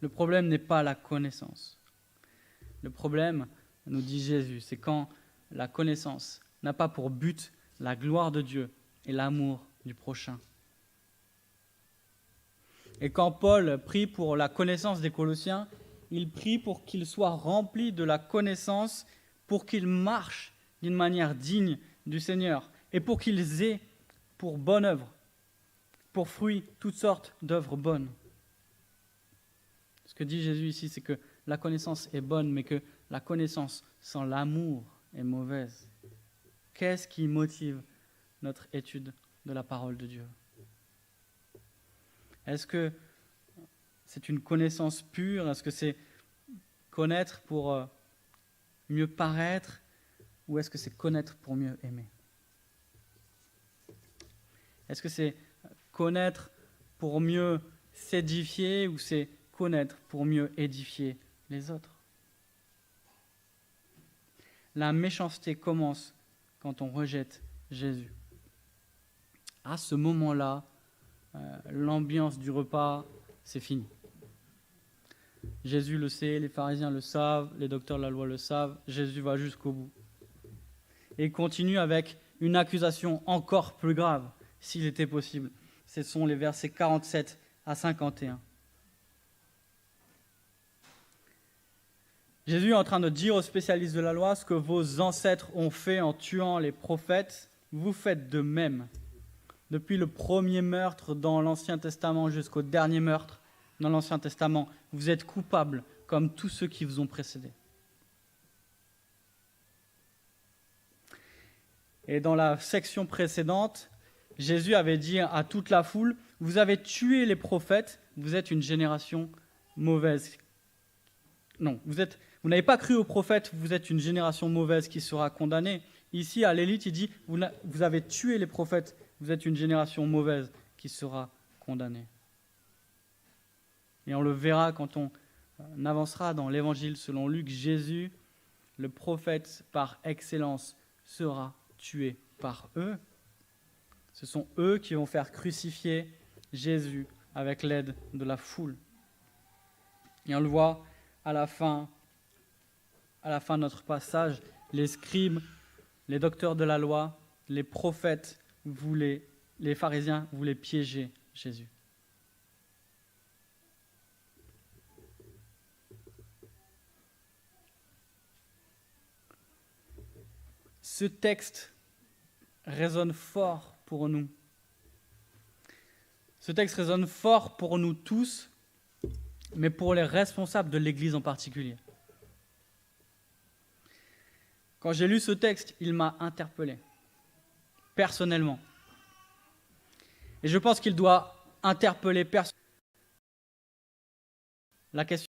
Le problème n'est pas la connaissance. Le problème, nous dit Jésus, c'est quand la connaissance n'a pas pour but la gloire de Dieu et l'amour du prochain. Et quand Paul prie pour la connaissance des Colossiens, il prie pour qu'ils soient remplis de la connaissance, pour qu'ils marchent d'une manière digne du Seigneur et pour qu'ils aient pour bonne œuvre, pour fruit, toutes sortes d'œuvres bonnes. Ce que dit Jésus ici, c'est que la connaissance est bonne, mais que la connaissance sans l'amour est mauvaise. Qu'est-ce qui motive notre étude de la parole de Dieu? Est-ce que c'est une connaissance pure? Est-ce que c'est connaître pour mieux paraître? Ou est-ce que c'est connaître pour mieux aimer? Est-ce que c'est connaître pour mieux s'édifier ou c'est connaître pour mieux édifier les autres? La méchanceté commence quand on rejette Jésus. À ce moment-là, l'ambiance du repas, c'est fini. Jésus le sait, les pharisiens le savent, les docteurs de la loi le savent, Jésus va jusqu'au bout. Et continue avec une accusation encore plus grave, s'il était possible. Ce sont les versets 47 à 51. Jésus est en train de dire aux spécialistes de la loi: ce que vos ancêtres ont fait en tuant les prophètes, vous faites de même. Depuis le premier meurtre dans l'Ancien Testament jusqu'au dernier meurtre dans l'Ancien Testament, vous êtes coupables comme tous ceux qui vous ont précédés. Et dans la section précédente, Jésus avait dit à toute la foule: vous avez tué les prophètes, vous êtes une génération mauvaise. Non, vous n'avez pas cru aux prophètes, vous êtes une génération mauvaise qui sera condamnée. Ici, à l'élite, il dit: vous avez tué les prophètes, vous êtes une génération mauvaise qui sera condamnée. Et on le verra quand on avancera dans l'évangile selon Luc. Jésus, le prophète par excellence, sera tué par eux. Ce sont eux qui vont faire crucifier Jésus avec l'aide de la foule. Et on le voit à la fin de notre passage, les scribes, les docteurs de la loi, les prophètes les pharisiens voulaient piéger Jésus. Ce texte résonne fort pour nous. Ce texte résonne fort pour nous tous, mais pour les responsables de l'Église en particulier. Quand j'ai lu ce texte, il m'a interpellé, personnellement. Et je pense qu'il doit interpeller personnellement. La question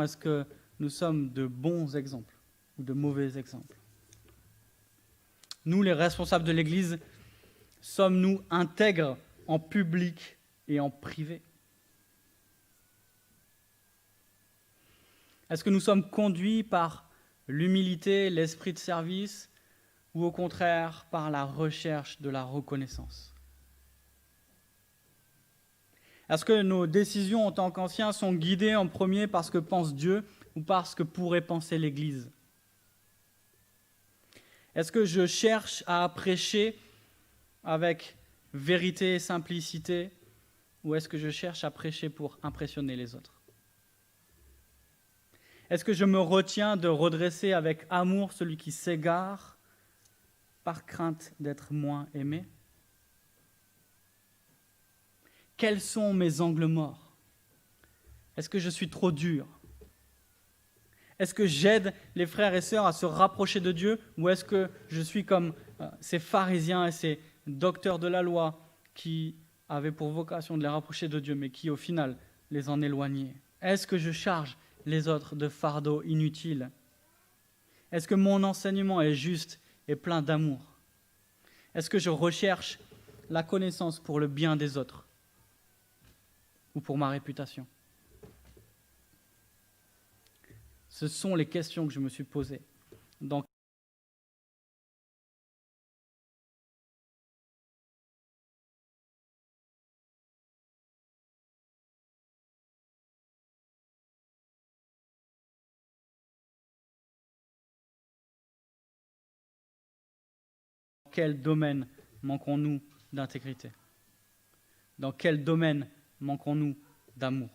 est-ce que nous sommes de bons exemples ou de mauvais exemples? Nous, les responsables de l'Église, sommes-nous intègres en public et en privé? Est-ce que nous sommes conduits par l'humilité, l'esprit de service, ou au contraire par la recherche de la reconnaissance? Est-ce que nos décisions en tant qu'anciens sont guidées en premier par ce que pense Dieu ou par ce que pourrait penser l'Église? Est-ce que je cherche à prêcher avec vérité et simplicité, ou est-ce que je cherche à prêcher pour impressionner les autres? Est-ce que je me retiens de redresser avec amour celui qui s'égare par crainte d'être moins aimé? Quels sont mes angles morts? Est-ce que je suis trop dur? Est-ce que j'aide les frères et sœurs à se rapprocher de Dieu, ou est-ce que je suis comme ces pharisiens et ces docteurs de la loi qui avaient pour vocation de les rapprocher de Dieu, mais qui au final les en éloignaient? Est-ce que je charge les autres de fardeaux inutiles? Est-ce que mon enseignement est juste et plein d'amour? Est-ce que je recherche la connaissance pour le bien des autres ou pour ma réputation? Ce sont les questions que je me suis posées. Dans quel domaine manquons-nous d'intégrité? Dans quel domaine manquons-nous d'amour?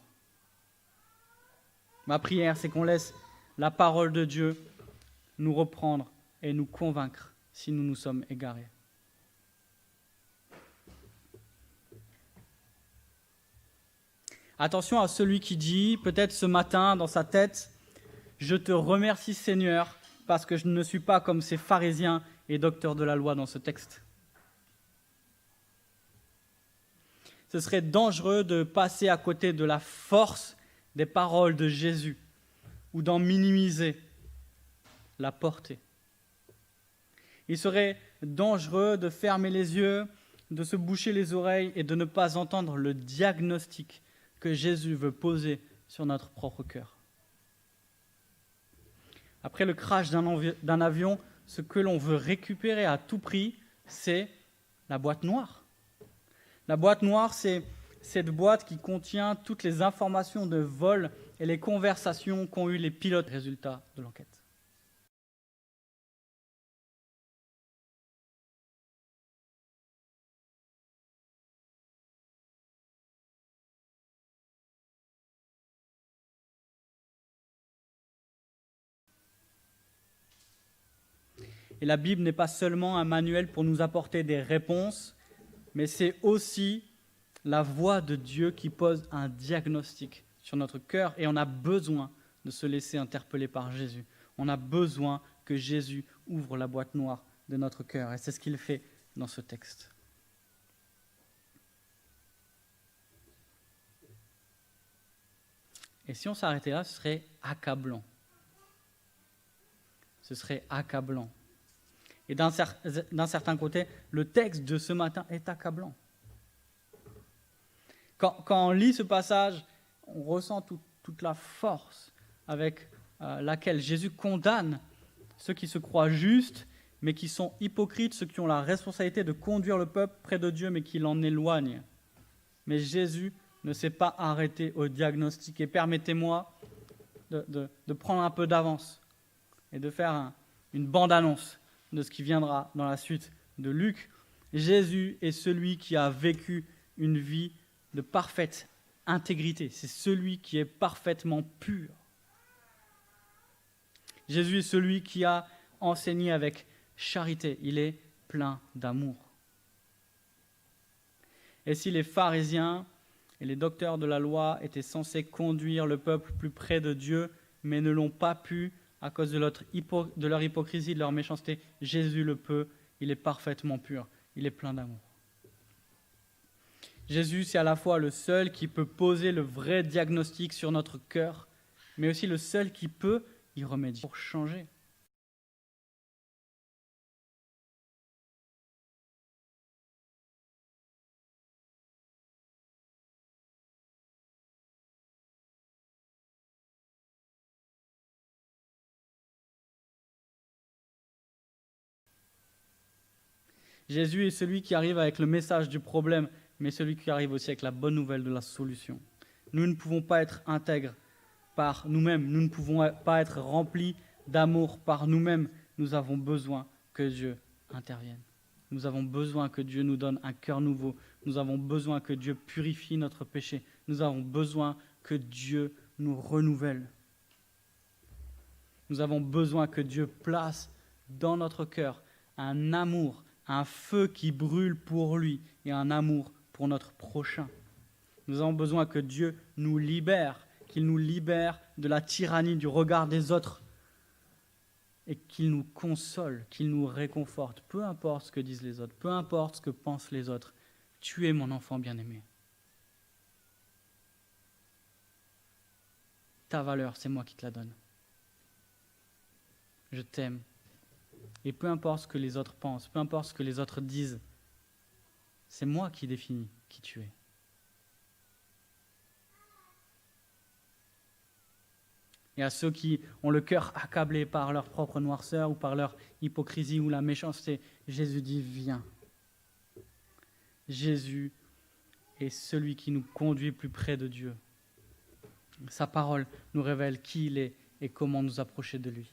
Ma prière, c'est qu'on laisse la parole de Dieu nous reprendre et nous convaincre si nous nous sommes égarés. Attention à celui qui dit, peut-être ce matin dans sa tête, « Je te remercie Seigneur parce que je ne suis pas comme ces pharisiens et docteurs de la loi dans ce texte. » Ce serait dangereux de passer à côté de la force des paroles de Jésus ou d'en minimiser la portée. Il serait dangereux de fermer les yeux, de se boucher les oreilles et de ne pas entendre le diagnostic que Jésus veut poser sur notre propre cœur. Après le crash d'un avion, ce que l'on veut récupérer à tout prix, c'est la boîte noire. La boîte noire, c'est cette boîte qui contient toutes les informations de vol et les conversations qu'ont eues les pilotes. Résultat de l'enquête. Et la Bible n'est pas seulement un manuel pour nous apporter des réponses, mais c'est aussi la voix de Dieu qui pose un diagnostic sur notre cœur et on a besoin de se laisser interpeller par Jésus. On a besoin que Jésus ouvre la boîte noire de notre cœur et c'est ce qu'il fait dans ce texte. Et si on s'arrêtait là, ce serait accablant. Ce serait accablant. Et d'un certain côté, le texte de ce matin est accablant. Quand on lit ce passage, on ressent toute la force avec laquelle Jésus condamne ceux qui se croient justes, mais qui sont hypocrites, ceux qui ont la responsabilité de conduire le peuple près de Dieu, mais qui l'en éloignent. Mais Jésus ne s'est pas arrêté au diagnostic. Et permettez-moi de prendre un peu d'avance et de faire une bande-annonce de ce qui viendra dans la suite de Luc. Jésus est celui qui a vécu une vie de parfaite intégrité. C'est celui qui est parfaitement pur. Jésus est celui qui a enseigné avec charité. Il est plein d'amour. Et si les pharisiens et les docteurs de la loi étaient censés conduire le peuple plus près de Dieu, mais ne l'ont pas pu à cause de leur hypocrisie, de leur méchanceté, Jésus le peut. Il est parfaitement pur. Il est plein d'amour. Jésus, c'est à la fois le seul qui peut poser le vrai diagnostic sur notre cœur, mais aussi le seul qui peut y remédier pour changer. Jésus est celui qui arrive avec le message du problème, mais celui qui arrive aussi avec la bonne nouvelle de la solution. Nous ne pouvons pas être intègres par nous-mêmes, nous ne pouvons pas être remplis d'amour par nous-mêmes. Nous avons besoin que Dieu intervienne. Nous avons besoin que Dieu nous donne un cœur nouveau. Nous avons besoin que Dieu purifie notre péché. Nous avons besoin que Dieu nous renouvelle. Nous avons besoin que Dieu place dans notre cœur un amour, un feu qui brûle pour lui et un amour pour notre prochain. Nous avons besoin que Dieu nous libère, qu'il nous libère de la tyrannie du regard des autres et qu'il nous console, qu'il nous réconforte, peu importe ce que disent les autres, peu importe ce que pensent les autres. Tu es mon enfant bien-aimé. Ta valeur, c'est moi qui te la donne. Je t'aime. Et peu importe ce que les autres pensent, peu importe ce que les autres disent, c'est moi qui définis qui tu es. Et à ceux qui ont le cœur accablé par leur propre noirceur ou par leur hypocrisie ou la méchanceté, Jésus dit « Viens ». Jésus est celui qui nous conduit plus près de Dieu. Sa parole nous révèle qui il est et comment nous approcher de lui.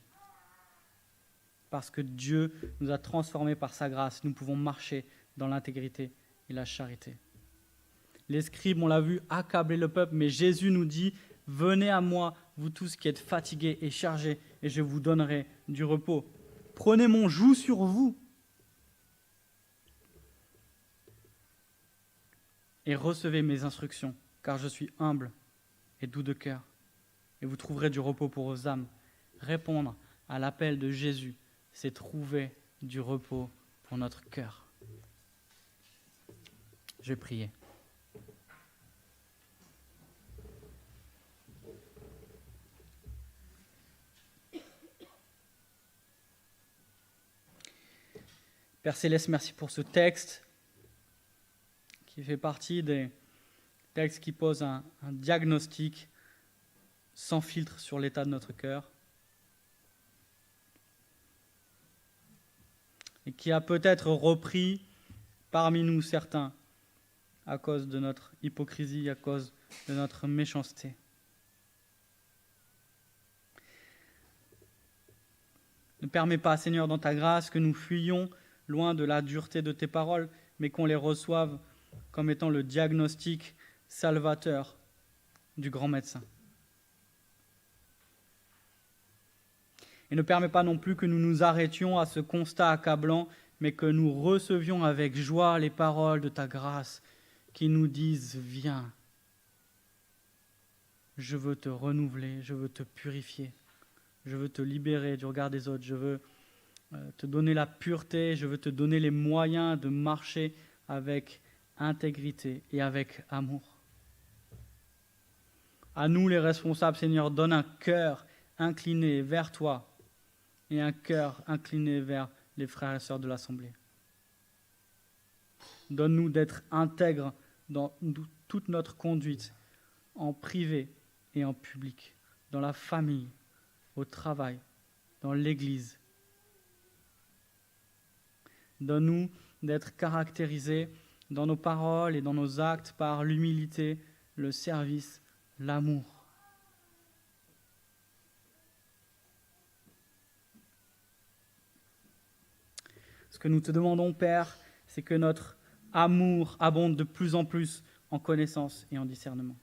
Parce que Dieu nous a transformés par sa grâce, nous pouvons marcher dans l'intégrité et la charité. Les scribes, on l'a vu, accabler le peuple, mais Jésus nous dit « Venez à moi, vous tous qui êtes fatigués et chargés, et je vous donnerai du repos. Prenez mon joug sur vous et recevez mes instructions, car je suis humble et doux de cœur, et vous trouverez du repos pour vos âmes. Répondre à l'appel de Jésus, c'est trouver du repos pour notre cœur. Je vais prier. Père Céleste, merci pour ce texte qui fait partie des textes qui posent un diagnostic sans filtre sur l'état de notre cœur et qui a peut-être repris parmi nous certains à cause de notre hypocrisie, à cause de notre méchanceté. Ne permets pas, Seigneur, dans ta grâce, que nous fuyions loin de la dureté de tes paroles, mais qu'on les reçoive comme étant le diagnostic salvateur du grand médecin. Et ne permets pas non plus que nous nous arrêtions à ce constat accablant, mais que nous recevions avec joie les paroles de ta grâce qui nous disent « Viens, je veux te renouveler, je veux te purifier, je veux te libérer du regard des autres, je veux te donner la pureté, je veux te donner les moyens de marcher avec intégrité et avec amour. » À nous les responsables, Seigneur, donne un cœur incliné vers toi et un cœur incliné vers les frères et sœurs de l'Assemblée. Donne-nous d'être intègres dans toute notre conduite, en privé et en public, dans la famille, au travail, dans l'Église. Donne-nous d'être caractérisés dans nos paroles et dans nos actes par l'humilité, le service, l'amour. Ce que nous te demandons, Père, c'est que notre amour abonde de plus en plus en connaissance et en discernement.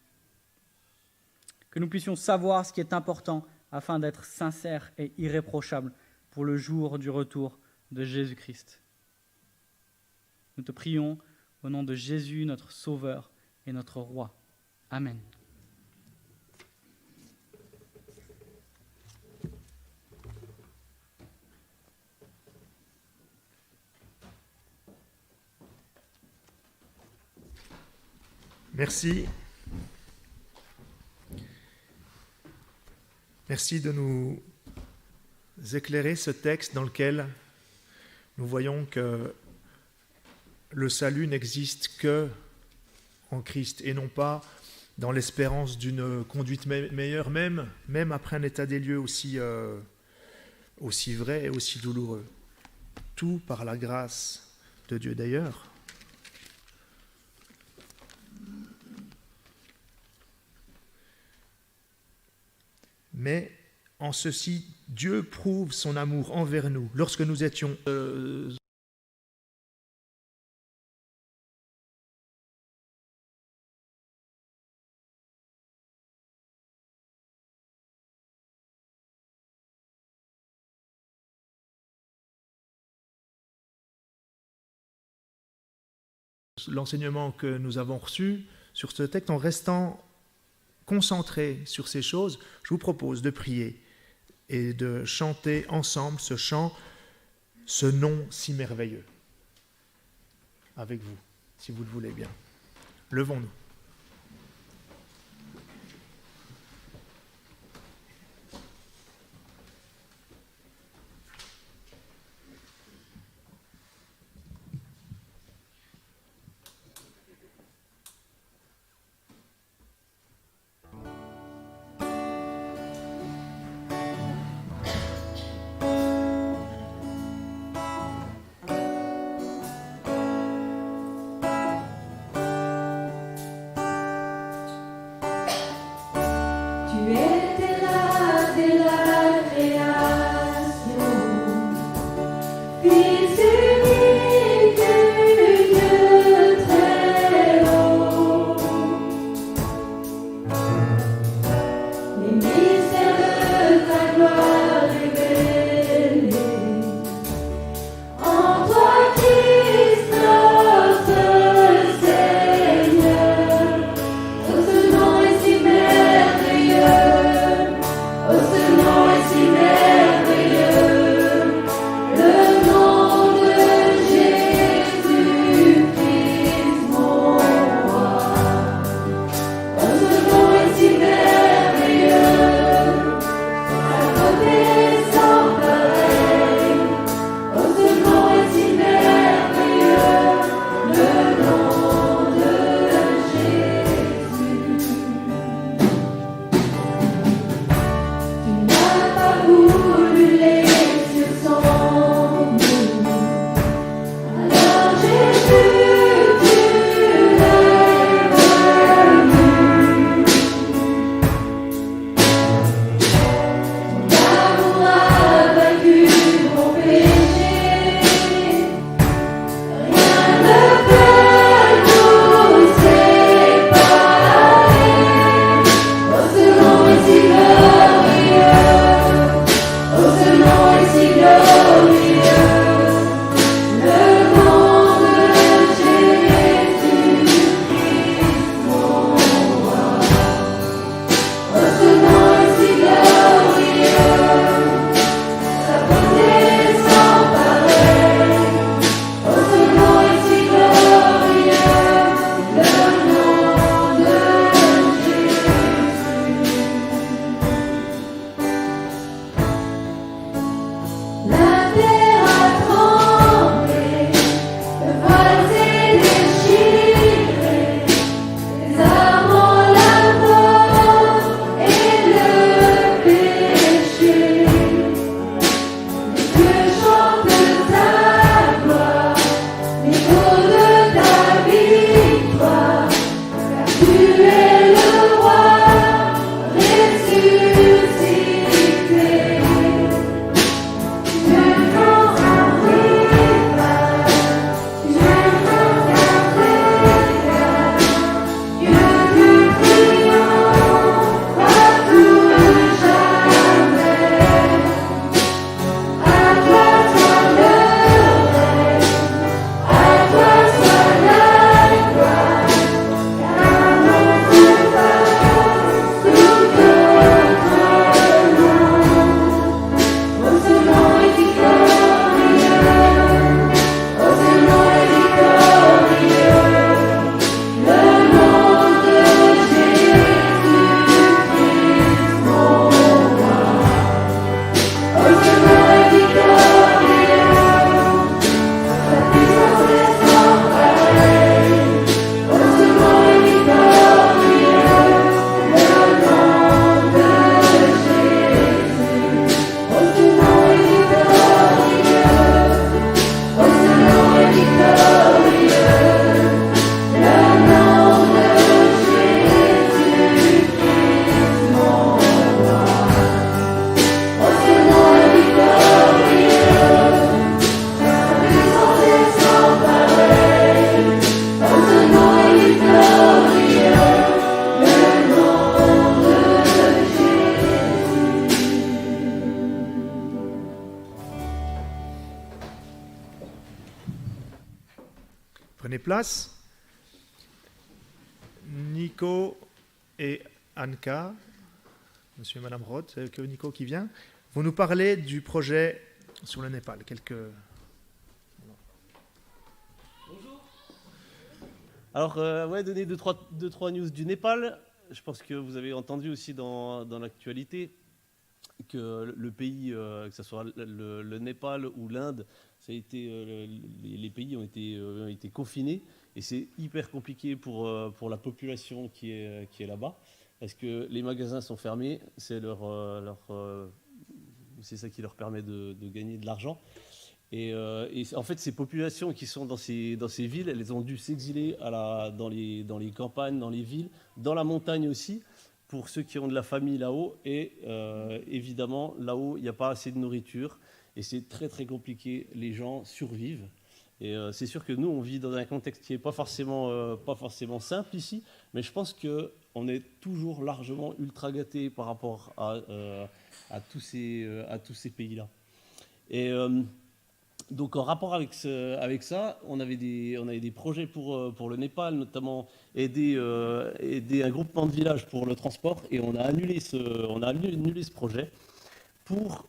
Que nous puissions savoir ce qui est important afin d'être sincères et irréprochables pour le jour du retour de Jésus-Christ. Nous te prions au nom de Jésus, notre Sauveur et notre Roi. Amen. Merci. Merci de nous éclairer ce texte dans lequel nous voyons que le salut n'existe que en Christ et non pas dans l'espérance d'une conduite meilleure, même après un état des lieux aussi vrai et aussi douloureux. Tout par la grâce de Dieu. D'ailleurs, mais en ceci, Dieu prouve son amour envers nous. Lorsque nous étions l'enseignement que nous avons reçu sur ce texte, en restant concentrés sur ces choses, je vous propose de prier et de chanter ensemble ce chant, ce nom si merveilleux, avec vous, si vous le voulez bien. Levons-nous. Seigneur, place. Nico et Anka, monsieur et madame Roth, c'est que Nico qui vient, vous nous parlez du projet sur le Népal. Alors, donner deux, trois news du Népal. Je pense que vous avez entendu aussi dans l'actualité que le pays, que ce soit le Népal ou l'Inde, ça a été, les pays ont été confinés. Et c'est hyper compliqué pour la population qui est là-bas, parce que les magasins sont fermés, c'est ça qui leur permet de gagner de l'argent. Et en fait, ces populations qui sont dans ces villes, elles ont dû s'exiler dans les campagnes, dans les villes, dans la montagne aussi, pour ceux qui ont de la famille là-haut. Et évidemment, là-haut, il n'y a pas assez de nourriture, et c'est très très compliqué. Les gens survivent. Et c'est sûr que nous, on vit dans un contexte qui n'est pas forcément simple ici, mais je pense qu'on est toujours largement ultra gâtés par rapport à tous ces pays-là. Et donc en rapport avec ça, on avait des projets pour le Népal, notamment aider un groupement de villages pour le transport, et on a annulé ce projet pour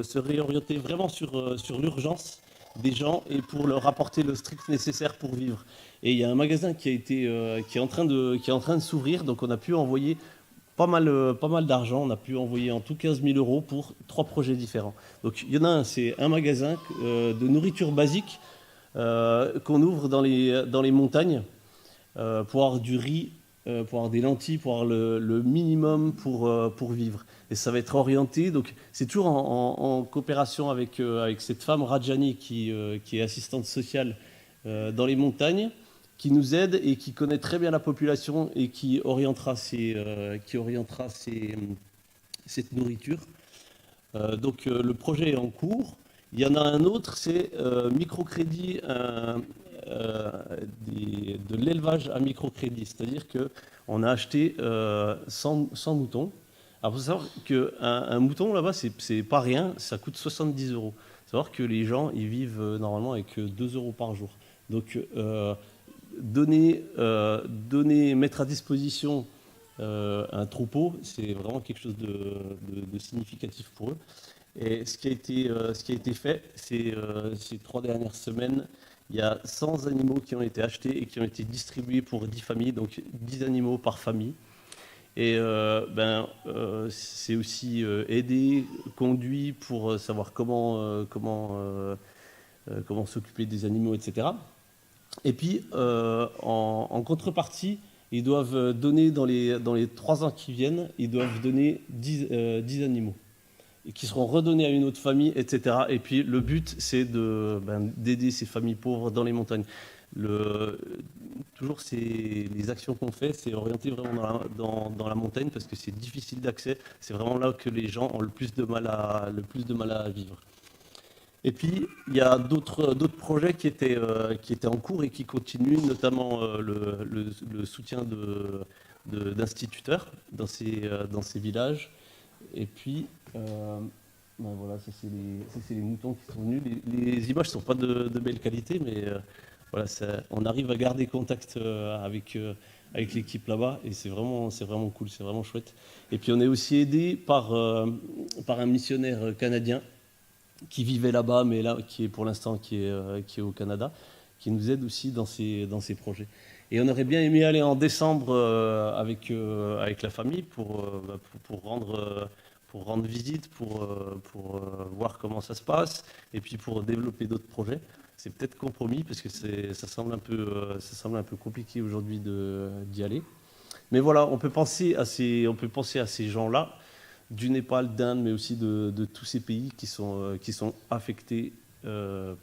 se réorienter vraiment sur l'urgence des gens et pour leur apporter le strict nécessaire pour vivre. Et il y a un magasin qui est en train de s'ouvrir, donc on a pu envoyer pas mal d'argent, on a pu envoyer en tout 15 000 € pour 3 projets différents. Donc il y en a un, c'est un magasin de nourriture basique qu'on ouvre dans les montagnes pour avoir du riz, pour avoir des lentilles, pour avoir le minimum pour vivre. Et ça va être orienté, donc c'est toujours en coopération avec cette femme Rajani qui est assistante sociale dans les montagnes, qui nous aide et qui connaît très bien la population et qui orientera cette nourriture. Donc le projet est en cours. Il y en a un autre, c'est microcrédit, de l'élevage à microcrédit. C'est-à-dire qu'on a acheté 100 moutons. Alors, il faut savoir qu'un mouton, là-bas, c'est pas rien, ça coûte 70 €. Il faut savoir que les gens, ils vivent normalement avec 2 € par jour. Donc, mettre à disposition un troupeau, c'est vraiment quelque chose de significatif pour eux. Et ce qui a été fait, ces 3 dernières semaines, il y a 100 animaux qui ont été achetés et qui ont été distribués pour 10 familles, donc 10 animaux par famille. Et c'est aussi aidé, conduit pour savoir comment s'occuper des animaux, etc. Et puis, en contrepartie, ils doivent donner dans les 3 ans qui viennent, ils doivent donner 10 animaux, et qui seront redonnés à une autre famille, etc. Et puis, le but, c'est d'aider ces familles pauvres dans les montagnes. Toujours, les actions qu'on fait, c'est orienté vraiment dans la montagne, parce que c'est difficile d'accès. C'est vraiment là que les gens ont le plus de mal à vivre. Et puis, il y a d'autres projets qui étaient en cours et qui continuent, notamment le soutien d'instituteurs dans ces villages. Et puis, voilà, ça c'est les moutons qui sont venus. Les images ne sont pas de belle qualité, mais voilà, on arrive à garder contact avec l'équipe là-bas, et c'est vraiment cool, c'est vraiment chouette. Et puis, on est aussi aidé par un missionnaire canadien qui vivait là-bas, mais là, qui est pour l'instant qui est au Canada, qui nous aide aussi dans ces projets. Et on aurait bien aimé aller en décembre avec la famille pour rendre visite, pour voir comment ça se passe, et puis pour développer d'autres projets. C'est peut-être compromis, parce que ça semble un peu compliqué aujourd'hui d'y aller. Mais voilà, on peut penser à ces gens-là, du Népal, d'Inde, mais aussi de tous ces pays qui sont affectés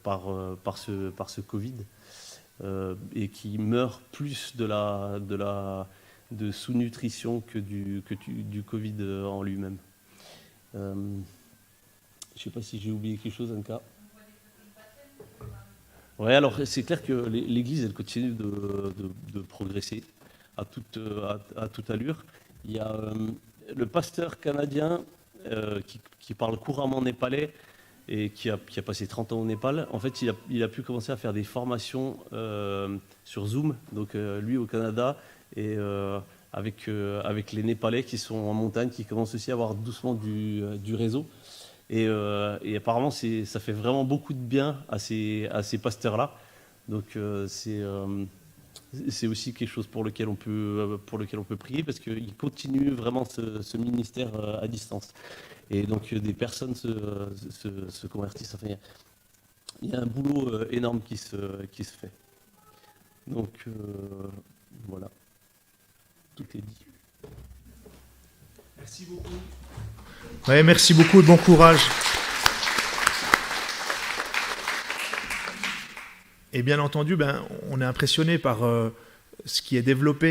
par ce Covid, et qui meurent plus de sous-nutrition que du Covid en lui-même. Je ne sais pas si j'ai oublié quelque chose, Anka. Ouais, alors c'est clair que l'Église, elle continue de progresser à toute allure. Il y a le pasteur canadien qui parle couramment népalais et qui a passé 30 ans au Népal. En fait, il a pu commencer à faire des formations sur Zoom, donc lui au Canada, et avec les Népalais qui sont en montagne, qui commencent aussi à avoir doucement du réseau. Et apparemment, ça fait vraiment beaucoup de bien à ces pasteurs-là. Donc c'est aussi quelque chose pour lequel on peut prier, parce qu'ils continuent vraiment ce ministère à distance. Et donc des personnes se convertissent. Enfin, il y a un boulot énorme qui se fait. Donc voilà, tout est dit. Merci beaucoup. Ouais, merci beaucoup, bon courage. Et bien entendu, on est impressionné par ce qui est développé